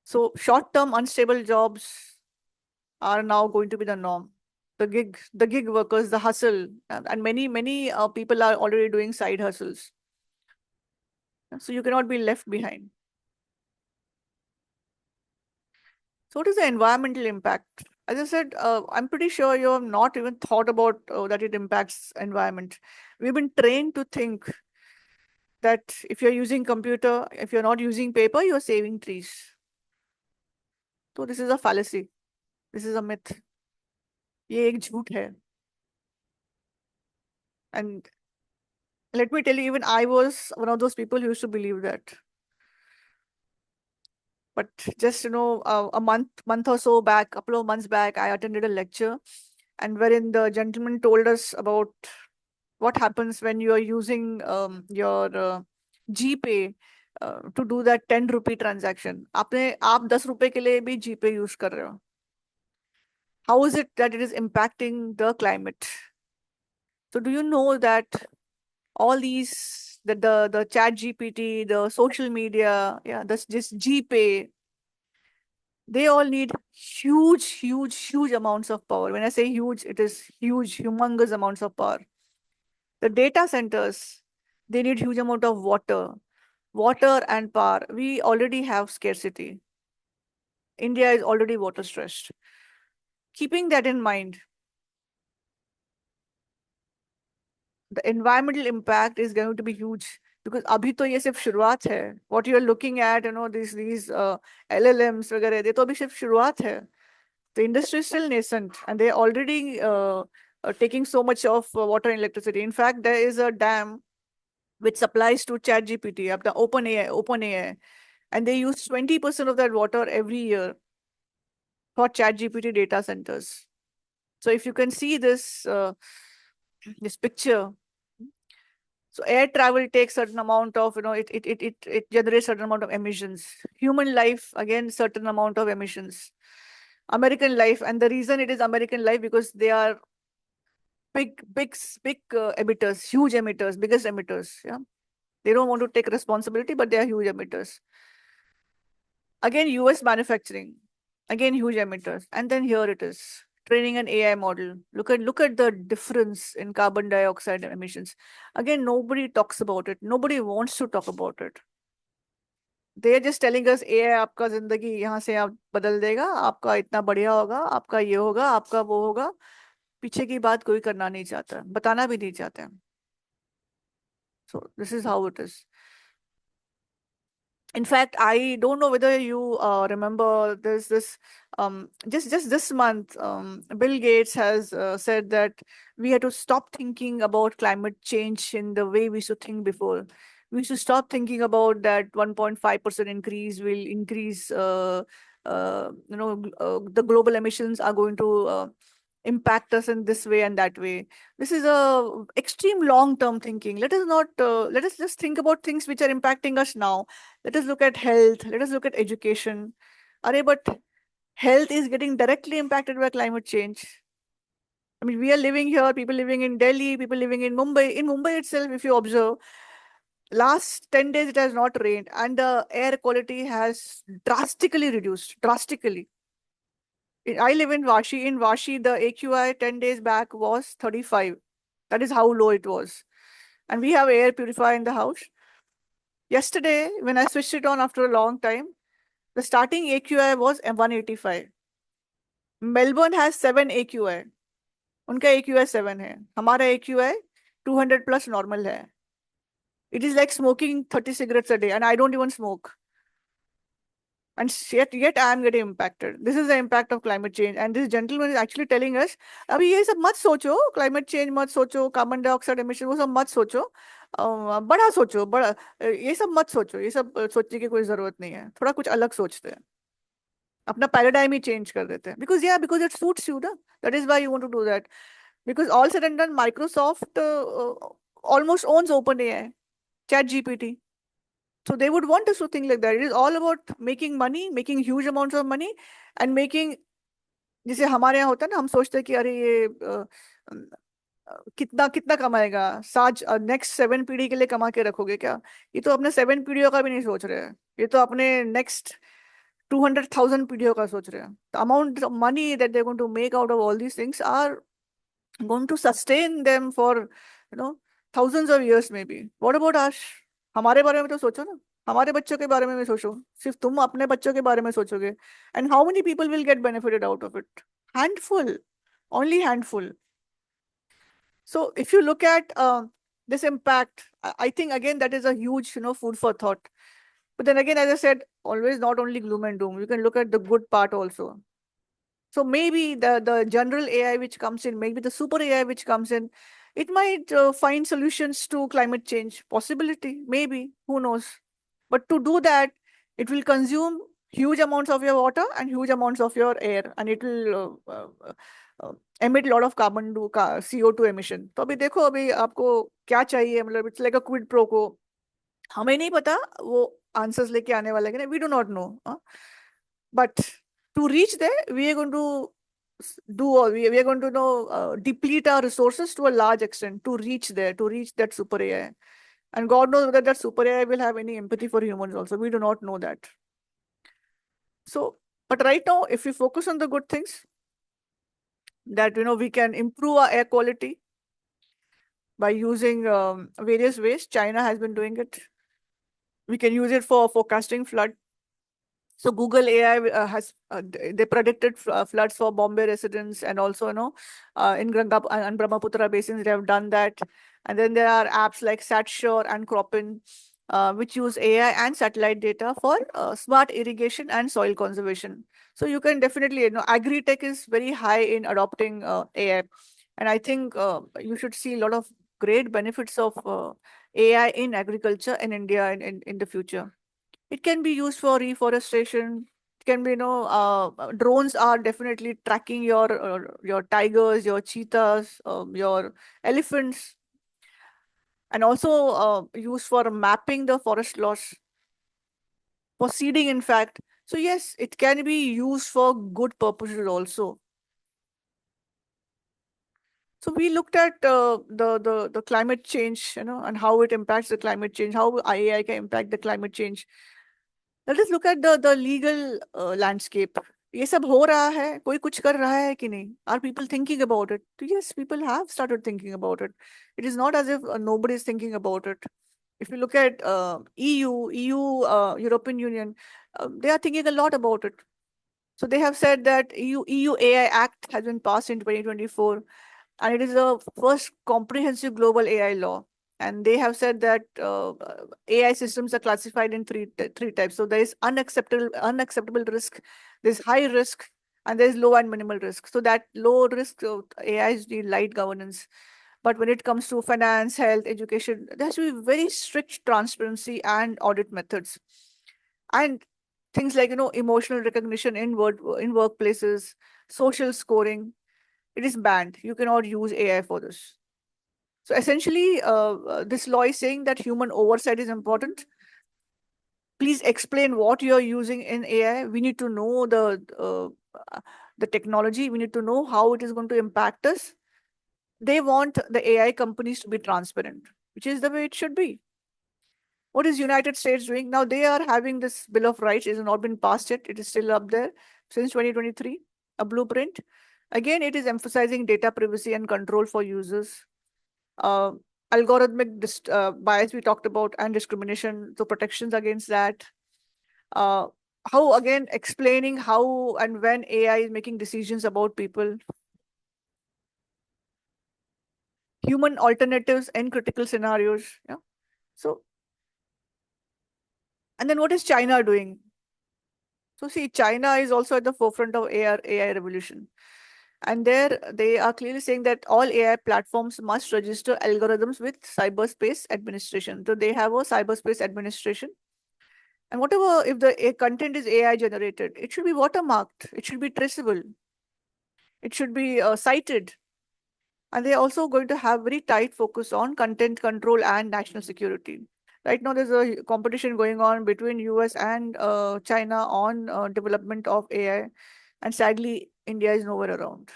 So short-term unstable jobs are now going to be the norm. The gig workers, the hustle, and many people are already doing side hustles. So you cannot be left behind. So what is the environmental impact? As I said, I'm pretty sure you have not even thought about that it impacts environment. We've been trained to think that if you're using computer, if you're not using paper, you're saving trees. So this is a fallacy. This is a myth. ये एक झूठ है. And let me tell you, even I was one of those people who used to believe that. But just, a month or so back, couple of months back, I attended a lecture, and wherein the gentleman told us about what happens when you are using your GPay to do that 10 rupee transaction. आप 10 रुपए के लिए भी GPay use कर रहे हो. How is it that it is impacting the climate? So do you know that all these, the chat GPT, the social media, that's just GPay, they all need huge amounts of power. When I say huge, it is huge, humongous amounts of power. The data centers, they need huge amount of water and power. We already have scarcity. India is already water stressed. Keeping that in mind, the environmental impact is going to be huge, because abhi to ye sirf shuruaat hai. What you are looking at, these LLMs वगैरह, ये तो अभी सिर्फ शुरुआत है. The industry is still nascent, and they're already taking so much of water and electricity. In fact, there is a dam which supplies to ChatGPT, up the OpenAI, and they use 20% of that water every year for ChatGPT data centers. So if you can see this picture, so air travel takes certain amount of, it generates certain amount of emissions. Human life, again, certain amount of emissions. American life, and the reason it is American life, because they are big emitters, huge emitters, biggest emitters. Yeah, they don't want to take responsibility, but they are huge emitters. Again, US manufacturing, again huge emitters, and then here it is training an AI model. Look at the difference in carbon dioxide emissions. Again, nobody talks about it. Nobody wants to talk about it. They are just telling us AI आपका जिंदगी यहाँ से आप बदल देगा, आपका इतना बढ़िया होगा, आपका ये होगा, आपका वो होगा. पीछे की बात कोई करना नहीं चाहता, बताना भी नहीं चाहते. So this is how it is. In fact, I don't know whether you remember this just this month, Bill Gates has said that we had to stop thinking about climate change in the way we used to think before. We should stop thinking about that 1.5% increase will increase, the global emissions are going to impact us in this way and that way. This is a extreme long-term thinking. Let us just think about things which are impacting us now. Let us look at health. Let us look at education. But health is getting directly impacted by climate change. I mean, we are living here, people living in Delhi, people living in Mumbai. In Mumbai itself, if you observe, last 10 days it has not rained, and the air quality has drastically reduced. Drastically. I live in Vashi. In Vashi, the AQI 10 days back was 35. That is how low it was. And we have air purifier in the house. Yesterday, when I switched it on after a long time, the starting AQI was 185. Melbourne has 7 AQI. उनका AQI 7 है. हमारा AQI 200 plus normal है. It is like smoking 30 cigarettes a day, and I don't even smoke. And yet I am getting impacted. This is the impact of climate change. And this gentleman is actually telling us, अभी ये सब मत सोचो, climate change मत सोचो, carbon dioxide emission वो सब मत सोचो, बड़ा सोचो, ये सब मत सोचो, ये सब सोचने की कोई जरूरत नहीं है, थोड़ा कुछ अलग सोचते हैं, अपना पैराडाइम ही चेंज कर देते हैं. Because it suits you, ना? That is why you want to do that. Because all said and done, Microsoft almost owns OpenAI, ChatGPT. So they would want us to think like that. It is all about making money, making huge amounts of money, and making, जैसे हमारे यहाँ होता है ना, हम सोचते हैं कि अरे ये कितना कितना कमाएगा, साज नेक्स्ट 7 पीढ़ी के लिए कमा के रखोगे क्या? ये तो अपने 7 पीढ़ियों का भी नहीं सोच रहे हैं, ये तो अपने नेक्स्ट 200,000 पीढ़ियों का सोच रहे हैं. The amount of money that they're going to make out of all these things are going to sustain them for, thousands of years maybe. What about us? हमारे बारे में तो सोचो ना, हमारे बच्चों के बारे में भी सोचो. सिर्फ तुम अपने बच्चों के बारे में सोचोगे. And how many people will get benefited out of it? Handful, only handful. So if you look at this impact, I think again that is a huge, food for thought. But then again, as I said, always not only gloom and doom. You can look at the good part also. So maybe the general AI which comes in, maybe the super AI which comes in, it might find solutions to climate change. Possibility, maybe, who knows? But to do that, it will consume huge amounts of your water and huge amounts of your air, and it will emit a lot of carbon to CO2 emission. तो अभी देखो अभी आपको क्या चाहिए, मतलब it's like a quid pro quo. हमें नहीं पता वो आंसर्स लेके आने वाला है कि नहीं, we do not know. But to reach there, we are going to we are going to deplete our resources to a large extent to reach there, to reach that super AI. And God knows whether that super AI will have any empathy for humans also. We do not know that. So, but right now, if we focus on the good things, that, we can improve our air quality by using various ways. China has been doing it. We can use it for forecasting flood. So Google AI has they predicted floods for Bombay residents, and also in Ganga and Brahmaputra basins they have done that. And then there are apps like SatSure and Cropin, which use AI and satellite data for smart irrigation and soil conservation. So you can definitely, agri-tech is very high in adopting AI, and I think you should see a lot of great benefits of AI in agriculture in India in the future. It can be used for reforestation. It can be, drones are definitely tracking your tigers, your cheetahs, your elephants, and also used for mapping the forest loss, for seeding, in fact. So yes, it can be used for good purposes also. So we looked at the climate change, and how it impacts the climate change, how AI can impact the climate change. Let us look at the legal landscape. ये सब हो रहा है, कोई कुछ कर रहा है कि नहीं? Are people thinking about it? So yes, people have started thinking about it. It is not as if nobody is thinking about it. If you look at EU, European Union, they are thinking a lot about it. So they have said that EU AI Act has been passed in 2024, and it is the first comprehensive global AI law. And they have said that AI systems are classified in three types. So there is unacceptable risk, there's high risk, and there's low and minimal risk. So that low risk AIs need light governance. But when it comes to finance, health, education, there has to be very strict transparency and audit methods. And things like, emotional recognition in workplaces, social scoring, it is banned. You cannot use AI for this. So essentially, this law is saying that human oversight is important. Please explain what you are using in AI. We need to know the technology. We need to know how it is going to impact us. They want the AI companies to be transparent, which is the way it should be. What is United States doing? Now they are having this Bill of Rights. It has not been passed yet. It is still up there since 2023, a blueprint. Again, it is emphasizing data privacy and control for users. Algorithmic bias we talked about, and discrimination, so protections against that. How, again, explaining how and when AI is making decisions about people. Human alternatives in critical scenarios. Yeah. So, and then what is China doing? So see, China is also at the forefront of AI revolution. And there they are clearly saying that all AI platforms must register algorithms with cyberspace administration. So they have a cyberspace administration. And whatever, if the content is AI generated, it should be watermarked. It should be traceable. It should be cited. And they're also going to have very tight focus on content control and national security. Right now, there's a competition going on between US and China on development of AI. And sadly, India is nowhere around.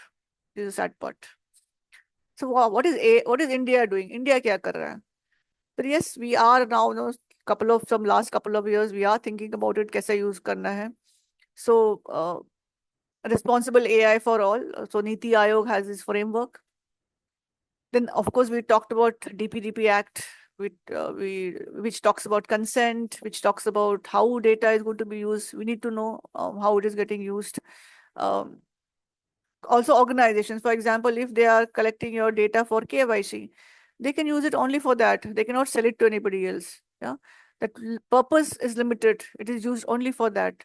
This is a sad part. So what is India doing? India kya kar raha hai? But yes, we are now, last couple of years, we are thinking about it, kaise use karna hai. So responsible AI for all. So Niti Aayog has this framework. Then, of course, we talked about DPDP Act, which talks about consent, which talks about how data is going to be used. We need to know how it is getting used. Also, organizations, for example, if they are collecting your data for KYC, they can use it only for that. They cannot sell it to anybody else. Yeah, that purpose is limited. It is used only for that.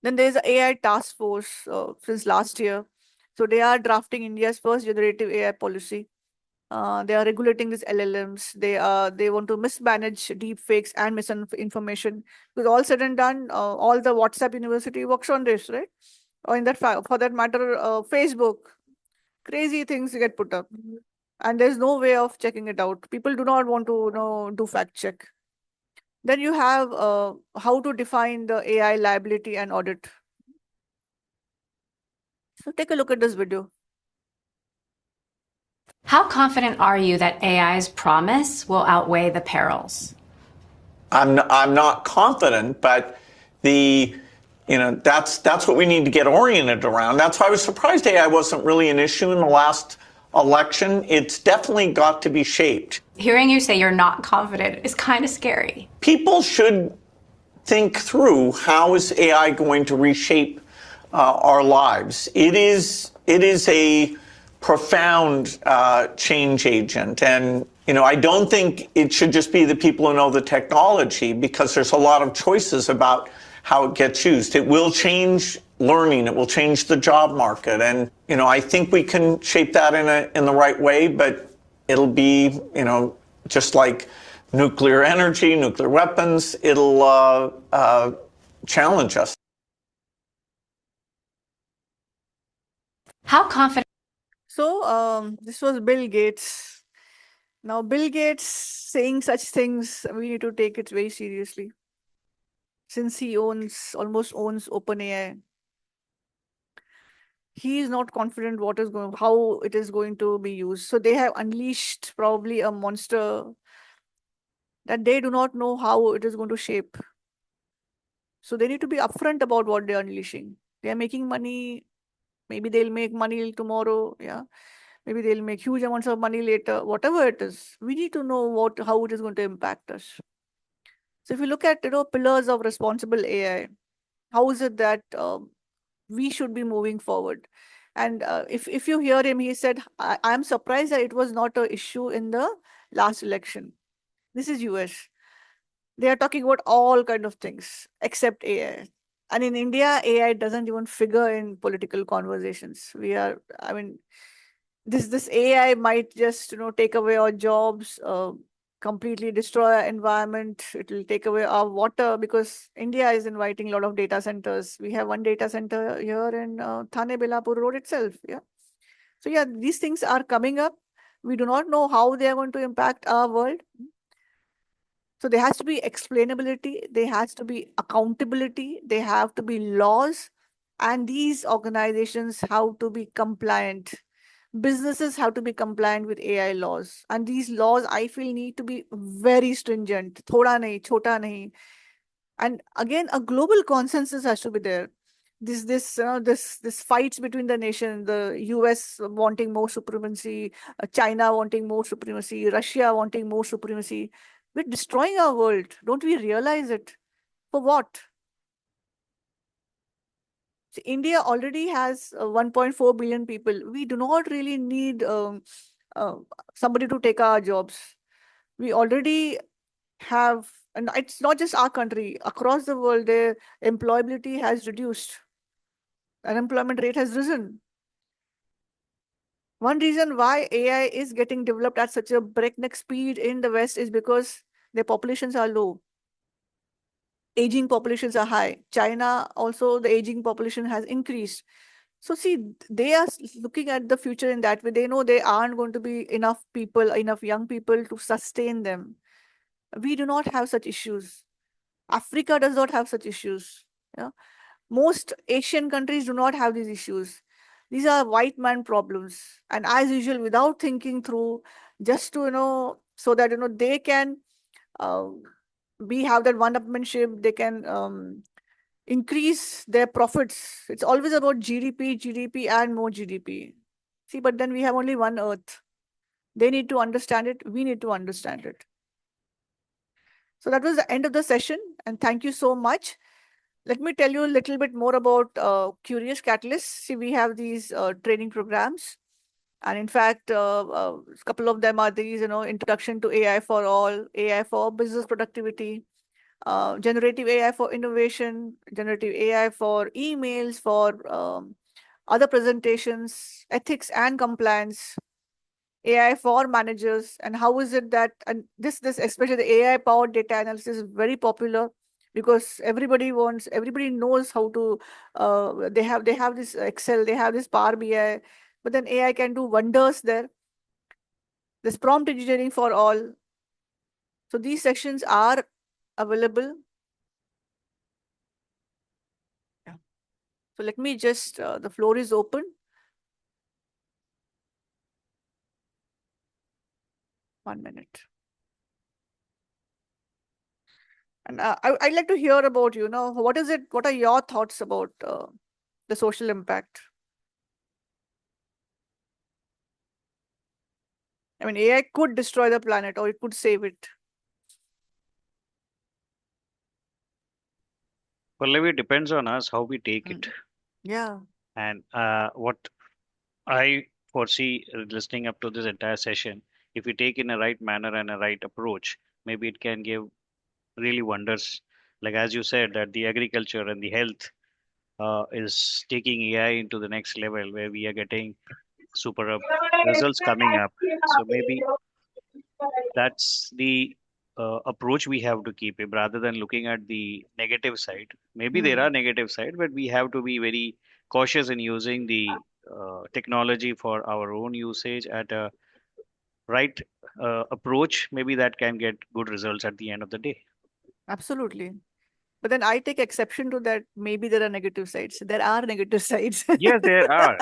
Then there is an AI task force since last year. So they are drafting India's first generative AI policy. They are regulating these LLMs. They want to mismanage deep fakes and misinformation. Because all said and done, all the WhatsApp University works on this, right? Or in that for that matter, Facebook, crazy things get put up, and there's no way of checking it out. People do not want to do fact check. Then you have how to define the AI liability and audit. So take a look at this video. How confident are you that AI's promise will outweigh the perils? I'm not confident, but that's what we need to get oriented around. That's why I was surprised AI wasn't really an issue in the last election. It's definitely got to be shaped. Hearing you say you're not confident is kind of scary. People should think through, how is AI going to reshape our lives? It is a profound change agent. And, I don't think it should just be the people who know the technology, because there's a lot of choices about how it gets used. It will change learning. It will change the job market. And, I think we can shape that in the right way, but it'll be, just like nuclear energy, nuclear weapons, it'll challenge us. How confident? So this was Bill Gates. Now, Bill Gates saying such things, we need to take it very seriously. Since he almost owns OpenAI, he is not confident how it is going to be used. So they have unleashed probably a monster that they do not know how it is going to shape. So they need to be upfront about what they are unleashing. They are making money. Maybe they'll make money tomorrow. Yeah. Maybe they'll make huge amounts of money later. Whatever it is, we need to know how it is going to impact us. So if you look at pillars of responsible AI, how is it that we should be moving forward? And if you hear him, he said, I'm surprised that it was not an issue in the last election. This is US. They are talking about all kind of things except AI. And in India, AI doesn't even figure in political conversations. This AI might just take away our jobs, completely destroy our environment. It will take away our water, because India is inviting a lot of data centers. We have one data center here in Thane Belapur Road itself. Yeah. So yeah, these things are coming up. We do not know how they are going to impact our world. So there has to be explainability, there has to be accountability, there have to be laws, and these organizations have to be compliant. Businesses have to be compliant with AI laws. And these laws, I feel, need to be very stringent. Thoda nahi, chota nahi. And again, a global consensus has to be there. This fights between the nations, the US wanting more supremacy, China wanting more supremacy, Russia wanting more supremacy. We're destroying our world. Don't we realize it? For what? So India already has 1.4 billion people. We do not really need somebody to take our jobs. We already have, and it's not just our country, across the world, the employability has reduced. Unemployment rate has risen. One reason why AI is getting developed at such a breakneck speed in the West is because their populations are low. Aging populations are high. China also, the aging population has increased. So see, they are looking at the future in that way. They know there aren't going to be enough people, enough young people to sustain them. We do not have such issues. Africa does not have such issues. Yeah. Most Asian countries do not have these issues. These are white man problems. And as usual, without thinking through, just to, so that, they can have that one-upmanship, they can increase their profits. It's always about GDP, and more GDP. See, but then we have only one earth. They need to understand it. We need to understand it. So that was the end of the session. And thank you so much. Let me tell you a little bit more about Curious Catalyst. See, we have these training programs. And in fact, a couple of them are these, Introduction to AI for All, AI for Business Productivity, Generative AI for Innovation, Generative AI for emails, for other presentations, ethics and compliance, AI for managers, and how is it that, and this especially the AI powered data analysis is very popular because everybody knows how to, they have this Excel, they have this Power BI, but then AI can do wonders there. There's prompt engineering for all. So these sessions are available. Yeah. So let me just, the floor is open. One minute. And I'd like to hear about, what is it, what are your thoughts about the social impact? I mean, AI could destroy the planet or it could save it. Pallavi, it depends on us how we take it. Yeah. And what I foresee listening up to this entire session, if we take in a right manner and a right approach, maybe it can give really wonders. Like as you said, that the agriculture and the health is taking AI into the next level where we are getting superb results coming up. So maybe that's the approach we have to keep it rather than looking at the negative side. Maybe there are negative side, but we have to be very cautious in using the technology for our own usage at a right approach. Maybe that can get good results at the end of the day. Absolutely. But then I take exception to that. Maybe there are negative sides. There are negative sides. Yes, there are.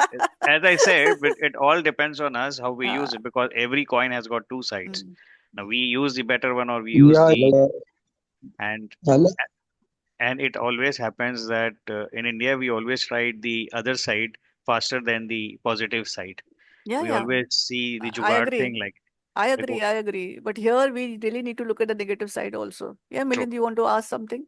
As I said, but it all depends on us how we use it because every coin has got two sides. Now we use the better one or we use and it always happens that in India we always try the other side faster than the positive side. We always see the I jugaad agree. thing like I agree. But here we really need to look at the negative side also. Yeah, Milind, you want to ask something?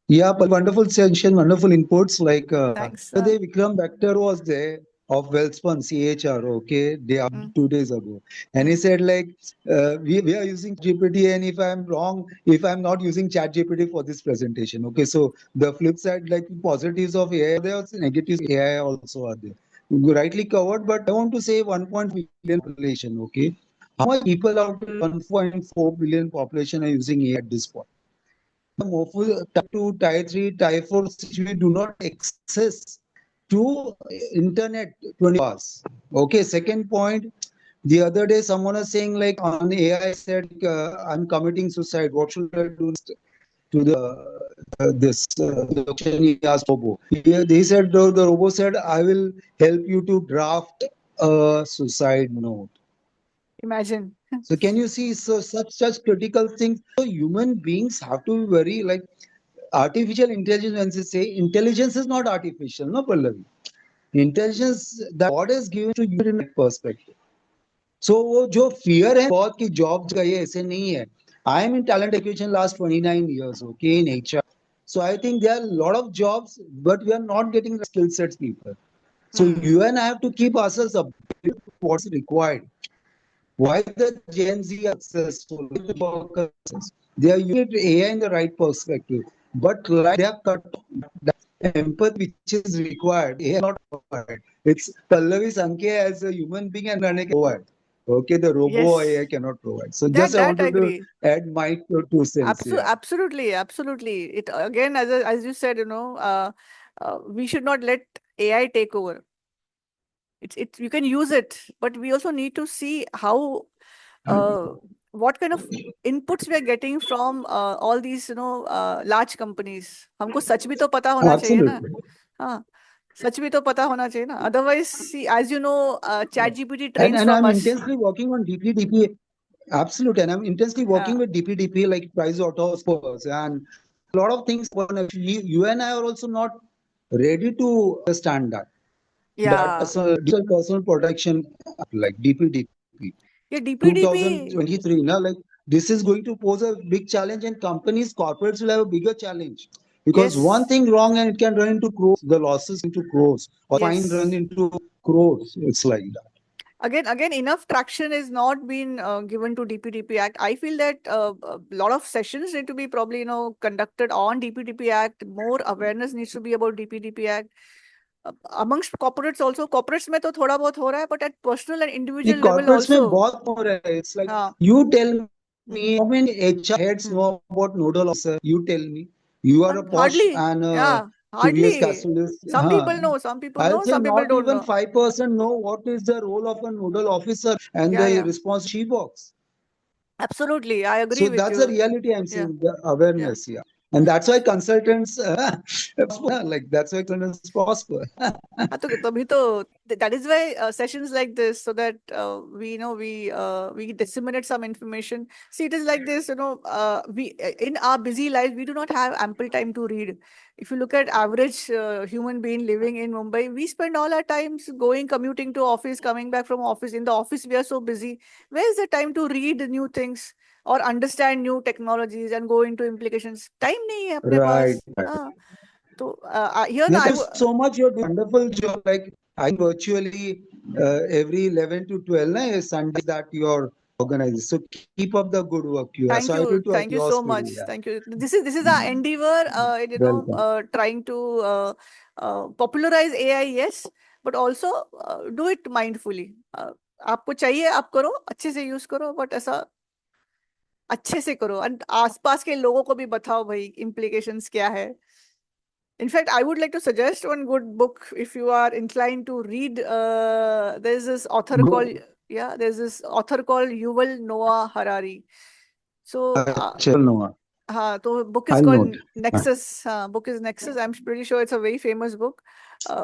Yeah, wonderful session, wonderful inputs. Like Thanks. today, Vikram Vector was there of Wellspun CHR. Okay, 2 days ago, and he said like we are using GPT, and if I'm wrong, if I'm not using Chat GPT for this presentation. Okay, so the flip side, like positives of AI, there are negatives of AI also are there. You rightly covered, but I want to say 1.1 billion population. Okay, how much people out of 1.4 billion population are using AI at this point? Type 2, Type 3, Type 4 we do not access to internet 20 hours. Okay, second point, the other day someone was saying like on AI said I'm committing suicide. What should I do to this question he asked Robo? He said the Robo said I will help you to draft a suicide note. Imagine. So can you see such critical things? So human beings have to be very like artificial intelligence. When they say intelligence is not artificial, no Pallavi. Intelligence that God has given to you in a perspective. So वो जो fear है बहुत की job का ये ऐसे नहीं है. I am in talent acquisition last 29 years, okay, in HR. So I think there are a lot of jobs, but we are not getting the skill sets people. So you and I have to keep ourselves updated to what's required. Why the Gen Z are successful? They are using AI in the right perspective, but like they are cut that empathy which is required. AI is not required. It's Pallavi Sankhe as a human being and Rane can provide. Okay, the robo AI cannot provide. So just I wanted to add my 2 cents. Absolutely. It again, as you said, we should not let AI take over. It's you can use it, but we also need to see how what kind of inputs we are getting from all these large companies. हमको सच भी तो पता होना चाहिए ना. Absolutely. हाँ, सच भी तो पता होना चाहिए ना. Otherwise, see, as you know, ChatGPT trains And from I'm us. intensely working on DPDP. Absolutely. And I'm intensely working with DPDP, like Price Autos, and a lot of things. You and I are also not ready to understand that. Yeah. Digital personal protection, like DPDP. Yeah, DPDP. 2023, now, like this is going to pose a big challenge, and companies, corporates will have a bigger challenge because Yes. one thing wrong and it can run into crores, the losses into crores, or fine Yes. run into crores. It's like that. Again, enough traction is not been given to DPDP Act. I feel that a lot of sessions need to be probably conducted on DPDP Act. More awareness needs to be about DPDP Act. Amongst corporates also, corporates में तो थोड़ा बहुत हो रहा है, but at personal and individual level corporates में also. बहुत हो रहा है. It's like हाँ. you tell me how many HR heads know about nodal officer. You tell me. You are a posh Hardly. and Yeah, curious hardly. catalyst. Some people know, some people I'll know, say some people not don't even know. 5% know what is the role of a nodal officer and Yeah, the yeah. response she works. Absolutely, I agree So with that's you. the reality I'm Yeah. seeing, the awareness. Yeah. And that's why consultants, like that's why consultants prosper. हाँ, तो तभी तो that is why sessions like this, so that we disseminate some information. See, it is like this, we in our busy lives we do not have ample time to read. If you look at average human being living in Mumbai, we spend all our times going, commuting to office, coming back from office. In the office, we are so busy. Where is the time to read new things or understand new technologies and go into implications? Time नहीं है अपने Right. पास. हाँ. So here now, Thank you so much. You're doing a wonderful job. Like I virtually every 11 to 12 Sundays that you're organizing. So keep up the good work you are. thank So I do you at your so speed. much. Yeah. Thank you. This is our endeavor. Welcome. Trying to popularize AI, yes, but also do it mindfully. आपको चाहिए आप करो, अच्छे से use करो, but ऐसा अच्छे से करो, and आसपास के लोगों को भी बताओ भाई implications क्या है. In fact, I would like to suggest one good book if you are inclined to read. There's this author Go. called there's this author called Yuval Noah Harari. So Noah. हाँ, तो book is I'll called note. Nexus. हाँ, book is Nexus. I'm pretty sure it's a very famous book.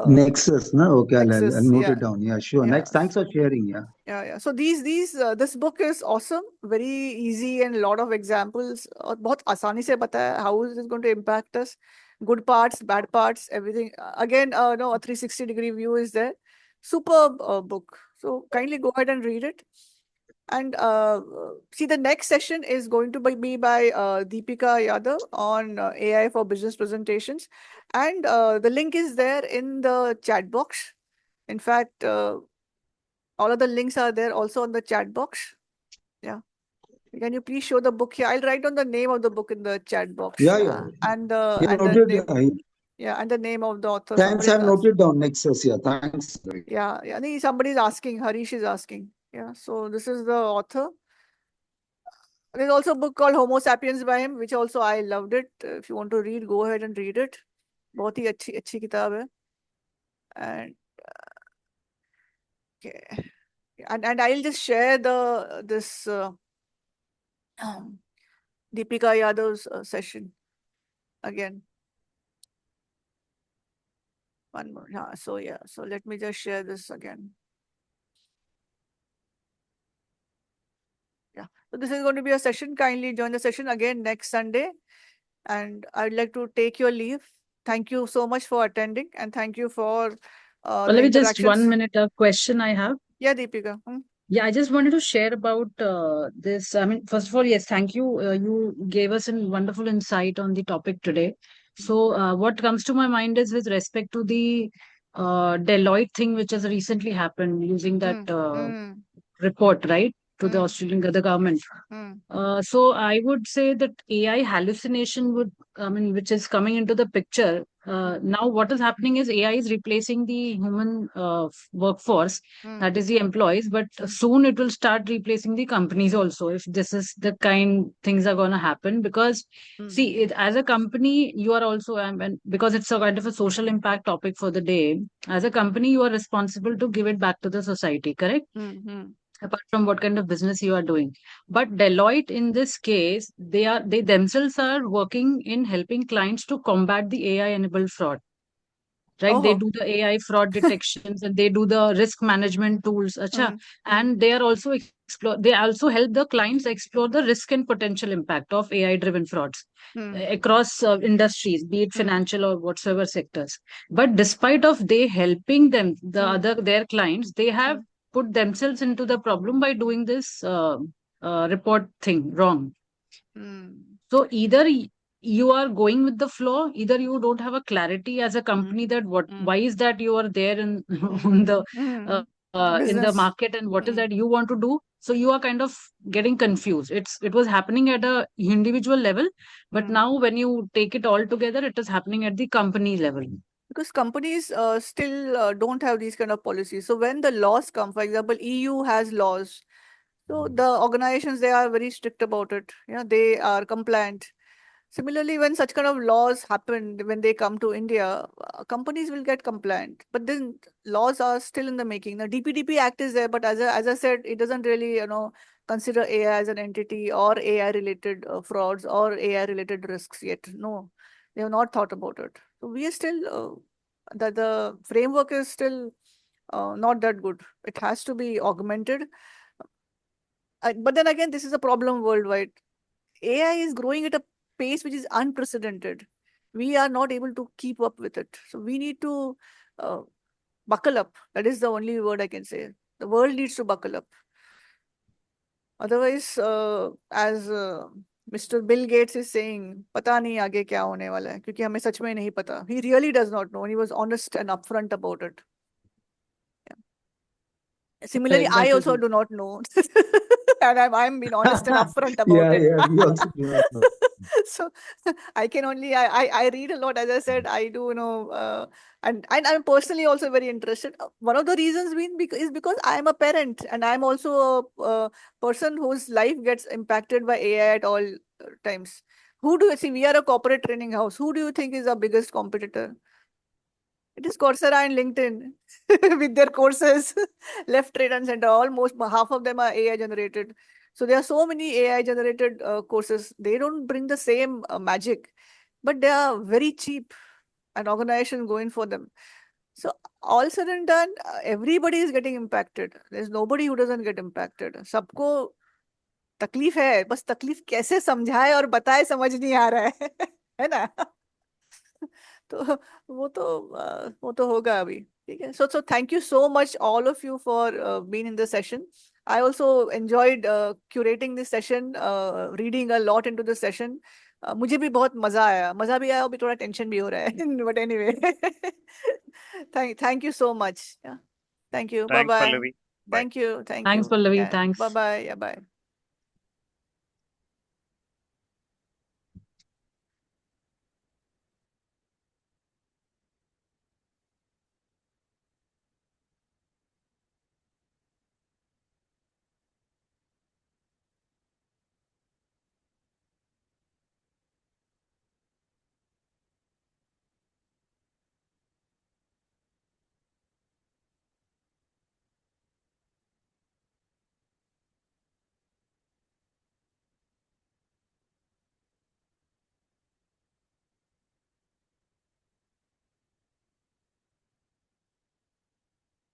Nexus, no? Okay, I'll Nexus, note yeah. it down. Yeah, sure. Yeah. Next, thanks for sharing. Yeah. Yeah. So this book is awesome, very easy, and a lot of examples. और बहुत आसानी से बताया how is this going to impact us, good parts, bad parts, everything. Again, a 360-degree view is there. Superb book. So kindly go ahead and read it. And see, the next session is going to be by Deepika Yadav on AI for business presentations, and the link is there in the chat box. In fact, all of the links are there also on the chat box. Yeah. Can you please show the book here? I'll write down the name of the book in the chat box. Yeah. And Yeah, the name, noted. and the name of the author. Thanks, I've noted down Nexus. Yeah, thanks. Yeah. Somebody's asking. Harish is asking. Yeah. So this is the author. There's also a book called Homo Sapiens by him, which also I loved it. If you want to read, go ahead and read it. बहुत ही अच्छी किताब है. And okay. And I'll just share this Deepika Yadav's session again. One more. So let me just share this again. Yeah. So this is going to be a session. Kindly join the session again next Sunday. And I'd like to take your leave. Thank you so much for attending, and thank you for the Maybe just interactions. 1 minute of question I have. Yeah, Deepika. Yeah, I just wanted to share about this. I mean, first of all, yes, thank you. You gave us a wonderful insight on the topic today. So what comes to my mind is with respect to the Deloitte thing, which has recently happened using that report, right? to the Mm. Australian the government. Mm. So I would say that AI hallucination would, I mean, which is coming into the picture. Now what is happening is AI is replacing the human workforce, Mm. that is the employees, but soon it will start replacing the companies also, if this is the kind things are going to happen. Because Mm. see, as a company, you are also, and because it's a kind of a social impact topic for the day, as a company, you are responsible to give it back to the society, correct? Mm. Apart from what kind of business you are doing. But Deloitte, in this case, they themselves are working in helping clients to combat the AI enabled fraud. Right? They Oh. do the AI fraud detections and they do the risk management tools. Acha. Mm. And they are also they also help the clients explore the risk and potential impact of AI driven frauds Mm. across industries, be it Mm. financial or whatsoever sectors. But despite of they helping them, the other their clients, they have put themselves into the problem by doing this report thing wrong. Mm. So either you are going with the flow, either you don't have a clarity as a company that why is that you are there in on the Mm. in the Business. market and what is that you want to do. So you are kind of getting confused. It was happening at a individual level, but now when you take it all together, it is happening at the company level. Because companies still don't have these kind of policies. So when the laws come, for example, EU has laws. So the organizations, they are very strict about it. Yeah, they are compliant. Similarly, when such kind of laws happen, when they come to India, companies will get compliant. But then laws are still in the making. The DPDP Act is there, but as I said, it doesn't really, consider AI as an entity or AI related frauds or AI related risks yet. No, they have not thought about it. So we are still, the framework is still not that good. It has to be augmented. But then again, this is a problem worldwide. AI is growing at a pace which is unprecedented. We are not able to keep up with it. So we need to uh, buckle up. That is the only word I can say. The world needs to buckle up. Otherwise, as Mr. Bill Gates is saying, पता नहीं आगे क्या होने वाला है, क्योंकि हमें सच में नहीं पता. He really does not know, and he was honest and upfront about it. Similarly, I Exactly. also do not know. And I'm being honest and upfront about Yeah, it. yeah, we also do not know. So I can only I read a lot, as I said, I do, and I'm personally also very interested. One of the reasons is because I'm a parent and I'm also a person whose life gets impacted by AI at all times. Who do you see? We are a corporate training house. Who do you think is our biggest competitor? It is Coursera and LinkedIn with their courses left, right, and center. Almost half of them are AI generated. So there are so many AI generated courses. They don't bring the same magic, but they are very cheap and organizations going for them. So all said and done, everybody is getting impacted. There's nobody who doesn't get impacted. सबको तकलीफ है, बस तकलीफ कैसे समझाए और बताए समझ नहीं आ रहा है है ना? तो वो तो होगा अभी. ठीक है. So thank you so much all of you for being in the session. I also enjoyed curating this session, reading a lot into the session. मुझे भी बहुत मजा भी आया और भी थोड़ा टेंशन भी हो रहा है. But anyway, thank you so much. Yeah. Thank you. Bye Thanks, bye. Pallavi. Bye. Thank you. Thanks, Pallavi. Thanks. Bye bye. Yeah, bye.